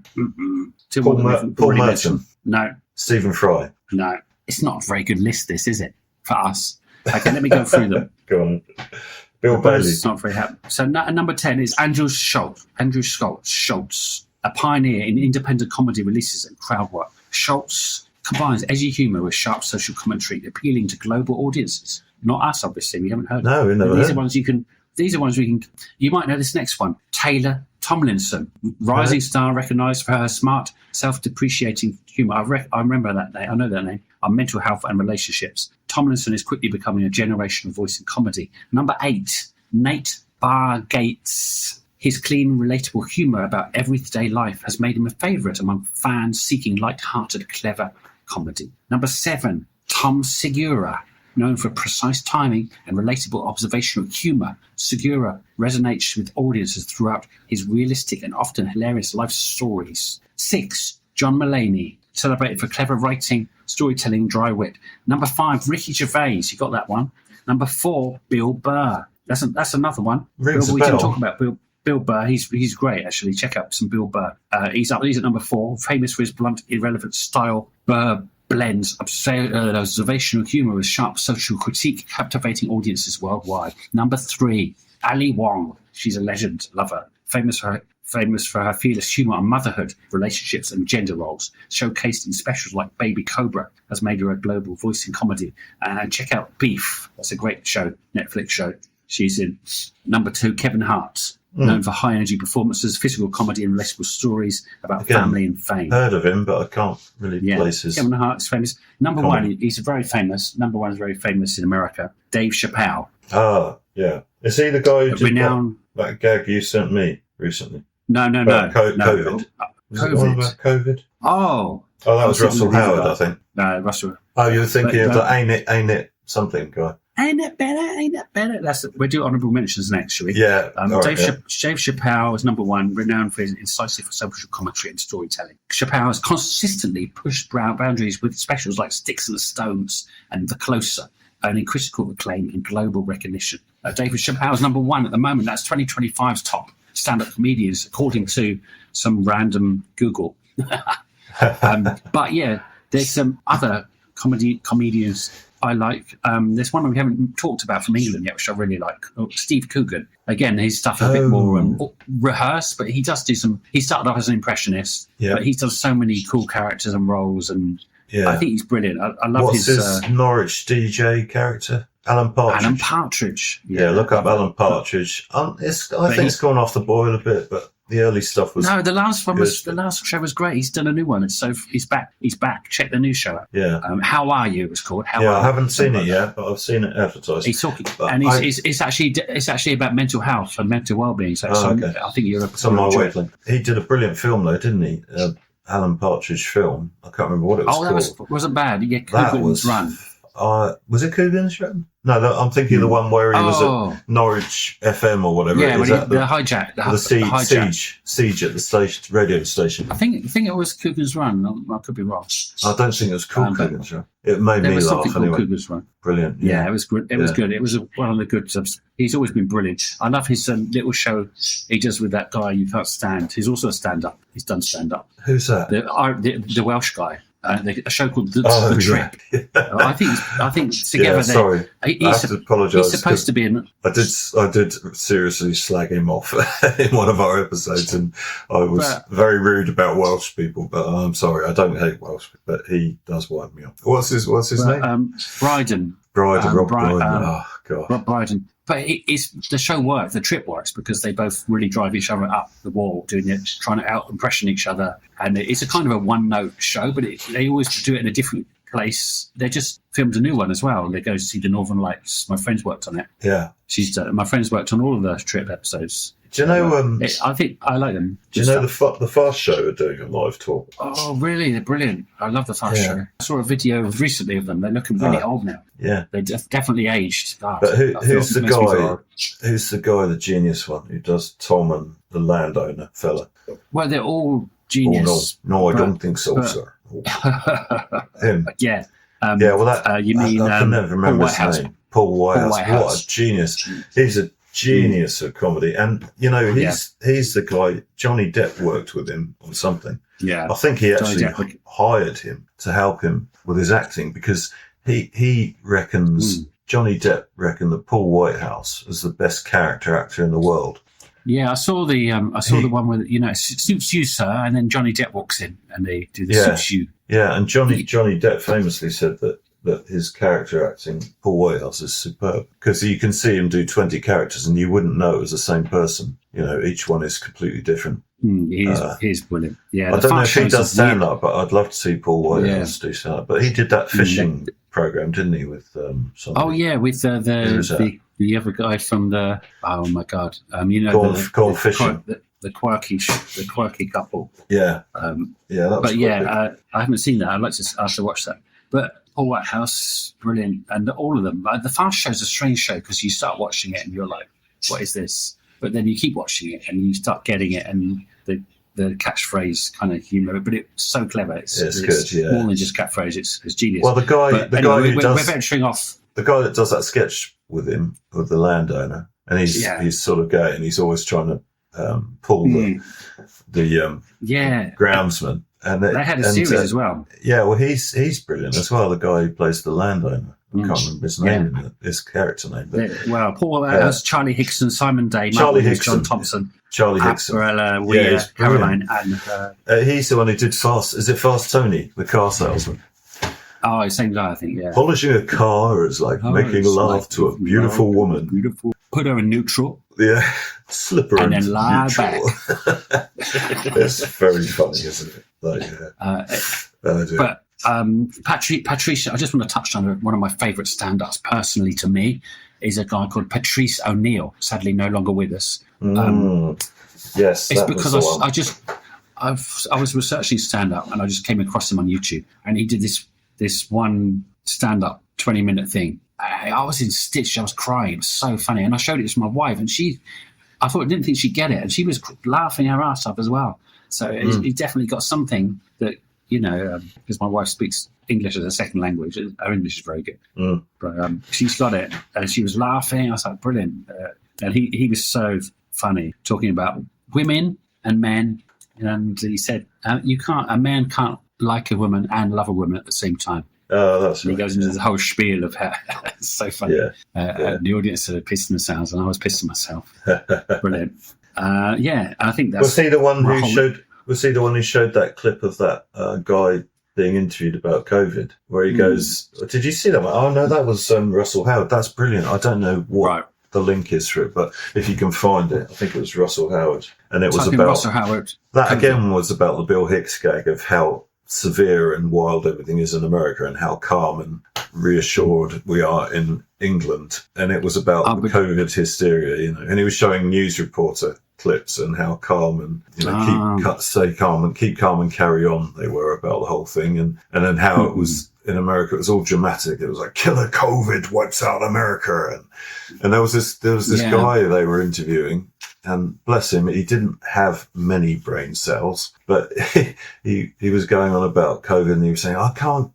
2 Paul more Merton. mentioned. No. Stephen Fry. No. It's not a very good list, this, is it? For us. Okay, let me go through them. Go on. Bill Bailey. It's not very happy. So number 10 is Andrew Schultz, a pioneer in independent comedy releases and crowd work. Schultz combines edgy humour with sharp social commentary, appealing to global audiences. Not us, obviously. We haven't heard. No, we never heard. These are ones we can. You might know this next one. Taylor Tomlinson, rising star, recognised for her smart, self-depreciating humour. I remember that name. I know that name. On mental health and relationships. Tomlinson is quickly becoming a generational voice in comedy. Number 8, Nate Bargatze. His clean, relatable humour about everyday life has made him a favourite among fans seeking light-hearted, clever comedy. Number 7, Tom Segura. Known for precise timing and relatable observational humour, Segura resonates with audiences throughout his realistic and often hilarious life stories. 6, John Mulaney, celebrated for clever writing, storytelling, dry wit. Number 5, Ricky Gervais. You got that one. Number 4, Bill Burr. That's another one. We didn't talk about Bill Burr. He's great, actually. Check out some Bill Burr. He's at number 4, famous for his blunt, irrelevant style. Burr blends observational humour with sharp social critique, captivating audiences worldwide. Number 3, Ali Wong. She's a legend, love her. Famous for her fearless humour on motherhood, relationships and gender roles, showcased in specials like Baby Cobra, has made her a global voice in comedy. And check out Beef. That's a great show, Netflix show. She's in. Number 2, Kevin Hart. Known for high-energy performances, physical comedy and relatable stories about family and fame. Heard of him, but I can't really place his... Kevin Hart's famous. Number 1, he's very famous. Number 1 is very famous in America. Dave Chappelle. Ah, yeah. Is he the guy who did renowned... that gag you sent me recently? No. COVID. Was it one about COVID? Oh, that was Russell Howard, I think. No, Russell. Oh, you were thinking of the Ain't It something guy. Ain't it better? We'll do honourable mentions next, shall we? Yeah. Dave Chappelle is number 1, renowned for his incisive social commentary and storytelling. Chappelle has consistently pushed boundaries with specials like Sticks and the Stones and The Closer, earning critical acclaim and global recognition. David Chappelle is number 1 at the moment. That's 2025's top stand-up comedians, according to some random Google. But yeah, there's some other comedians I like. There's one we haven't talked about from England yet, which I really like. Steve Coogan. Again, his stuff is a bit more rehearsed, but he does do some... He started off as an impressionist, but he does so many cool characters and roles, and I think he's brilliant. I love What's his Norwich DJ character? Alan Partridge. Alan Partridge. Yeah, look up Alan Partridge. I think it's gone off the boil a bit, but the early stuff was. No, the last one good. was the last show was great. He's done a new one. He's back. He's back. Check the new show out. Yeah. How Are You? It was called. I haven't seen it yet, but I've seen it advertised. He's talking, and it's actually about mental health and mental well-being. So okay. I think you're on my wavelength. He did a brilliant film though, didn't he? Alan Partridge film. I can't remember what it was called. That wasn't bad. Yeah, Coogan's Run. Was it Coogan's Run? No, I'm thinking the one where he was at Norwich FM or whatever. Yeah, it is. the hijack. The siege at the radio station. I think it was Coogan's Run. I could be wrong. I don't think it was called Coogan's Run. It made me laugh anyway. Coogan's Run. Brilliant. Yeah, it was good. It was good. It was one of the good subs. He's always been brilliant. I love his little show he does with that guy you can't stand. He's also a stand-up. He's done stand-up. Who's that? The Welsh guy. A show called The Trip. Yeah. I think together. Sorry, I have to apologise. He's supposed to be in. I did seriously slag him off in one of our episodes, and I was very rude about Welsh people. But I'm sorry, I don't hate Welsh, but he does wind me up. What's his name? Bryden. Rob Brydon. Oh God, Rob Brydon. But the show works. The trip works because they both really drive each other up the wall, trying to out-impression each other. And it's a kind of a one-note show, but they always do it in a different place. They just filmed a new one as well. They go to see the Northern Lights. My friend's worked on it. Yeah, my friend's worked on all of the trip episodes. Do you know? I think I like them. Do you know the Fast Show are doing a live tour? Oh, really? They're brilliant. I love the Fast Show. I saw a video recently of them. They're looking really old now. Yeah, they definitely aged. But who's the guy? Who's the guy? The genius one who does Tom and the landowner fella? Well, they're all genius. No, I don't think so, sir. Him. Yeah. Well, that you mean I can never remember his name. Paul Whitehouse. What a genius! He's a genius of comedy, and he's the guy. Johnny Depp worked with him on something. Yeah, I think he actually hired him to help him with his acting because he reckons Johnny Depp reckoned that Paul Whitehouse is the best character actor in the world. Yeah, I saw the one where suits you, sir, and then Johnny Depp walks in and they do the suits you. Yeah, and Johnny Depp famously said that his character acting, Paul Whitehouse, is superb because you can see him do 20 characters and you wouldn't know it was the same person. Each one is completely different. He's brilliant. Yeah, I don't know if he does stand up, but I'd love to see Paul Whitehouse do stand up. But he did that fishing program, didn't he? With somebody? Oh yeah, with the other guy from the Gone Fishing. The quirky couple. Yeah. I haven't seen that. I have to watch that. But Paul Whitehouse, brilliant, and all of them. The Fast Show's a strange show because you start watching it and you're like, "What is this?" But then you keep watching it and you start getting it, and the catchphrase kind of humour. But it's so clever. It's good. Yeah, more than just catchphrase. It's genius. Well, the guy we're venturing off. The guy that does that sketch with him, with the landowner, and he's sort of gay, and he's always trying to pull the groundsman. And they had a series as well. Yeah, well, he's brilliant as well. The guy who plays the landowner. I can't remember his name, his character name. But, Paul has Charlie Hickson, Simon Day, John Thompson, Charlie Hickson, Barella, Weir, Caroline, and he's the one who did Fast. Is it Fast Tony, the car salesman? Oh, same guy, I think. Yeah. Polishing a car is like making love to a beautiful woman. Beautiful. Put her in neutral. Yeah. Slip her and then lie back. It's very funny, isn't it? But Patrice, I just want to touch on one of my favourite stand-ups personally to me is a guy called Patrice O'Neill, sadly no longer with us. Yes, it's because I was researching stand-up and I just came across him on YouTube, and he did this one stand-up 20-minute thing. I was in stitch. I was crying. It was so funny, and I showed it to my wife, and I didn't think she'd get it, and she was laughing her ass up as well. So he definitely got something that, because my wife speaks English as a second language. Her English is very good. But she's got it, and she was laughing. I was like, brilliant. And he was so funny, talking about women and men. And he said, a man can't like a woman and love a woman at the same time. Oh, that's right. He goes into the whole spiel of how it's so funny. And the audience are pissing themselves, and I was pissing myself. Brilliant. I think that's. Was he the one who showed that clip of that guy being interviewed about COVID, where he goes, "Did you see that one? Oh no, that was Russell Howard. That's brilliant. I don't know what the link is for it, but if you can find it, I think it was Russell Howard, and it was about Russell Howard. That again was about the Bill Hicks gag of how severe and wild everything is in America and how calm and reassured we are in England. And it was about the COVID hysteria, you know. And he was showing news reporter clips and how calm and, you know, stay calm and keep calm and carry on they were about the whole thing. And then how it was in America, it was all dramatic. It was like killer COVID wipes out America. And there was this guy they were interviewing. And bless him, he didn't have many brain cells, but he was going on about COVID, and he was saying, I can't,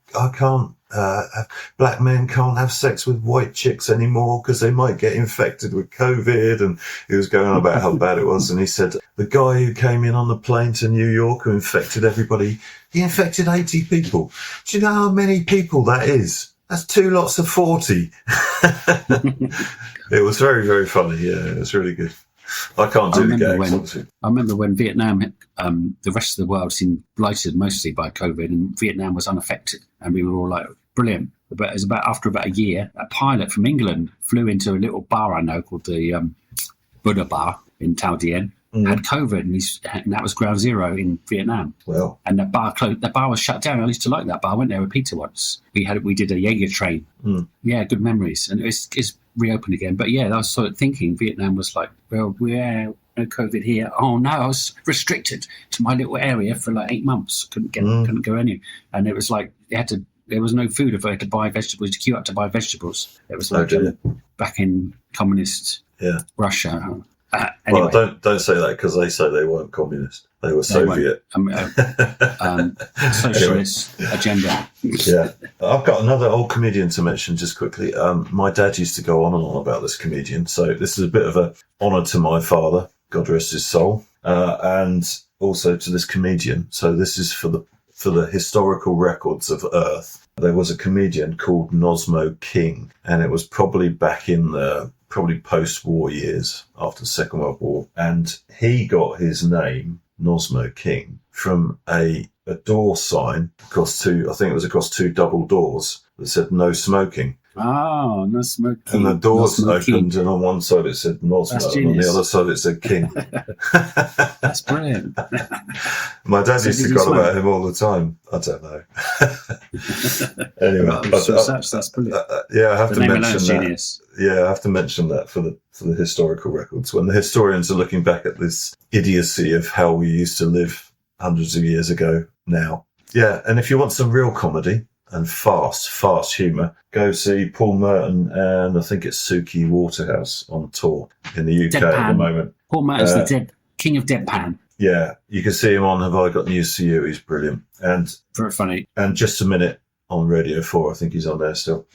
black men can't have sex with white chicks anymore because they might get infected with COVID. And he was going on about how bad it was. And he said, the guy who came in on the plane to New York who infected everybody, he infected 80 people. Do you know how many people that is? That's 2 lots of 40. It was very, very funny. Yeah, it was really good. I can't do the gags. I remember when Vietnam, the rest of the world seemed blighted mostly by COVID, and Vietnam was unaffected, and we were all like, brilliant. But it was after about a year, a pilot from England flew into a little bar I know called the Buddha Bar in Tao Dien, had COVID, and that was ground zero in Vietnam. Well, and the bar closed. The bar was shut down. I used to like that bar. I went there with Peter once. We did a Jaeger train. Yeah, good memories, and it's reopened again. But yeah, I was sort of thinking Vietnam was like, well, no COVID here. Oh no, I was restricted to my little area for like 8 months. Couldn't go anywhere, and it was like there was no food if I had to buy vegetables, to queue up to buy vegetables. It was like back in communist Russia. Anyway. Well, don't say that, because they say they weren't communist. They were Soviet. Socialist agenda. Yeah. I've got another old comedian to mention just quickly. My dad used to go on and on about this comedian. So this is a bit of an honour to my father, God rest his soul, and also to this comedian. So this is for the historical records of Earth. There was a comedian called Nosmo King, and it was probably back in the post-war years after the Second World War. And he got his name, Nosmo King, from a door sign across two double doors that said no smoking. Oh, no smoking. And the doors opened, and on one side it said Nosmo, and on the other side it said King. That's brilliant. My dad used to go on about him all the time. I don't know. Anyway, that's brilliant. I have to mention that. Genius. Yeah, I have to mention that for the historical records. When the historians are looking back at this idiocy of how we used to live hundreds of years ago now. Yeah, and if you want some real comedy and fast humour, go see Paul Merton and I think it's Suki Waterhouse on tour in the UK at the moment. Paul Merton's the king of deadpan. Yeah, you can see him on Have I Got News for You? He's brilliant. And very funny. And Just a Minute on Radio 4, I think he's on there still.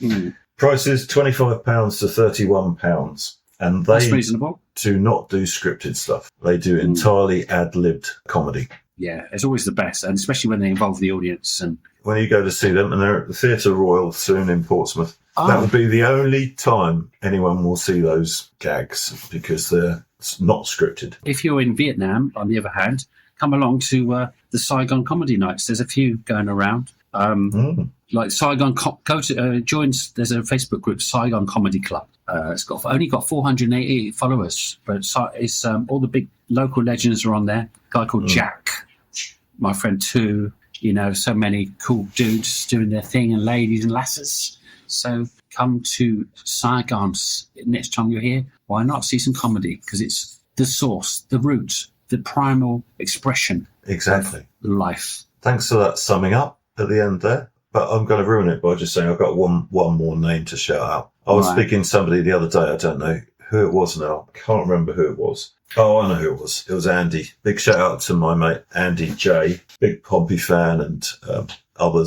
Prices £25 to £31. And that's reasonable. Do not do scripted stuff. They do entirely ad-libbed comedy. Yeah, it's always the best, and especially when they involve the audience. And when you go to see them, and they're at the Theatre Royal soon in Portsmouth, that will be the only time anyone will see those gags, because they're not scripted. If you're in Vietnam, on the other hand, come along to the Saigon Comedy Nights. There's a few going around. Like Saigon, there's a Facebook group, Saigon Comedy Club. It's only got 480 followers, but it's all the big local legends are on there. A guy called Jack, my friend too. You know, so many cool dudes doing their thing, and ladies and lasses. So come to Saigon next time you're here. Why not see some comedy? Because it's the source, the root, the primal expression of life. Thanks for that summing up at the end there. But I'm going to ruin it by just saying I've got one more name to shout out. I was speaking to somebody the other day. I don't know who it was now. I can't remember who it was. Oh, I know who it was. It was Andy. Big shout out to my mate Andy J. Big Pompey fan, and other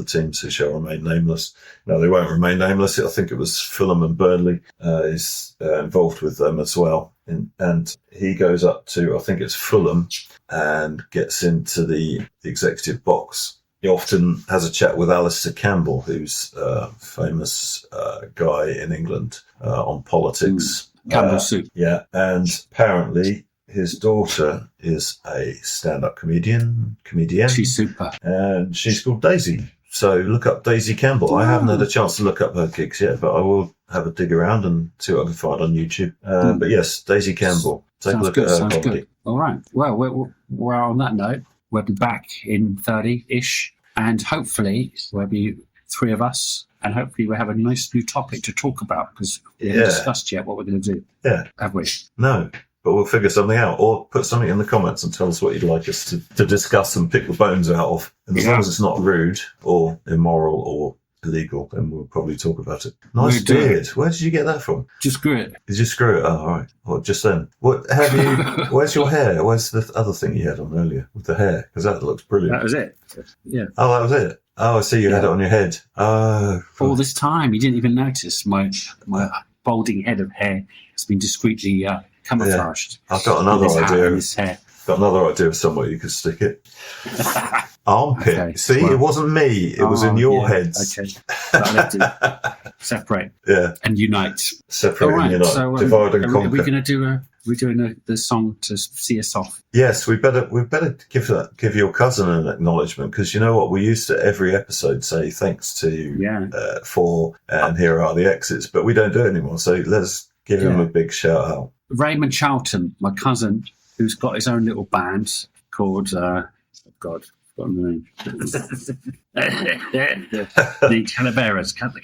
teams who shall remain nameless. No, they won't remain nameless. I think it was Fulham and Burnley is involved with them as well. And he goes up to, I think it's Fulham, and gets into the executive box. He often has a chat with Alistair Campbell, who's a famous guy in England on politics. Campbell Soup. Yeah, and apparently his daughter is a stand-up comedian. She's super. And she's called Daisy. So look up Daisy Campbell. I haven't had a chance to look up her gigs yet, but I will have a dig around and see what I can find on YouTube. But yes, Daisy Campbell. Take a look at her comedy. Good. All right. Well, we're on that note. We'll be back in 30-ish, and hopefully there'll be 3 of us, and hopefully we'll have a nice new topic to talk about, because we haven't discussed yet what we're going to do. Yeah. Have we? No. But we'll figure something out, or put something in the comments and tell us what you'd like us to discuss and pick the bones out of. And as long as it's not rude or immoral or illegal, then we'll probably talk about it. Nice beard. Where did you get that from? Just grew it. Did you screw it? Oh, all right. Well, just then. What have you? Where's your hair? Where's the other thing you had on earlier with the hair? Because that looks brilliant. That was it. Yeah. Oh, that was it. Oh, I see. You had it on your head. Oh. All this time, you didn't even notice my balding head of hair has been discreetly camouflaged. Yeah. I've got another idea. His hair. Got another idea of somewhere you could stick it. Armpit. Okay. See, it wasn't me. It was in your heads. Okay. That'll have to separate. Yeah. And unite. Separate All right. and unite. So, divide and conquer. Are we going to do we're doing the song to see us off? Yes, we better give your cousin an acknowledgement, because you know what, we used to every episode say thanks to for and here are the exits, but we don't do it anymore. So let's give him a big shout out. Raymond Charlton, my cousin, who's got his own little band called God. The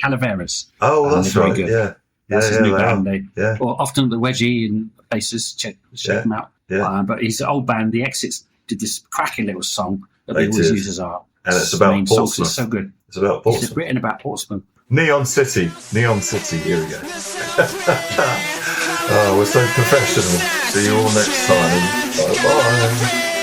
Calaveras. Oh, that's right. Good. Yeah. That's his new band. Well, often the Wedgie and bassist, check them out. Yeah. But his old band, The Exits, did this cracking little song that they always use as our and it's about main Portsmouth. song. It's so good. It's about Portsmouth. It's written about Portsmouth. Neon City. Here we go. Oh, we're so professional. See you all next time. Bye bye.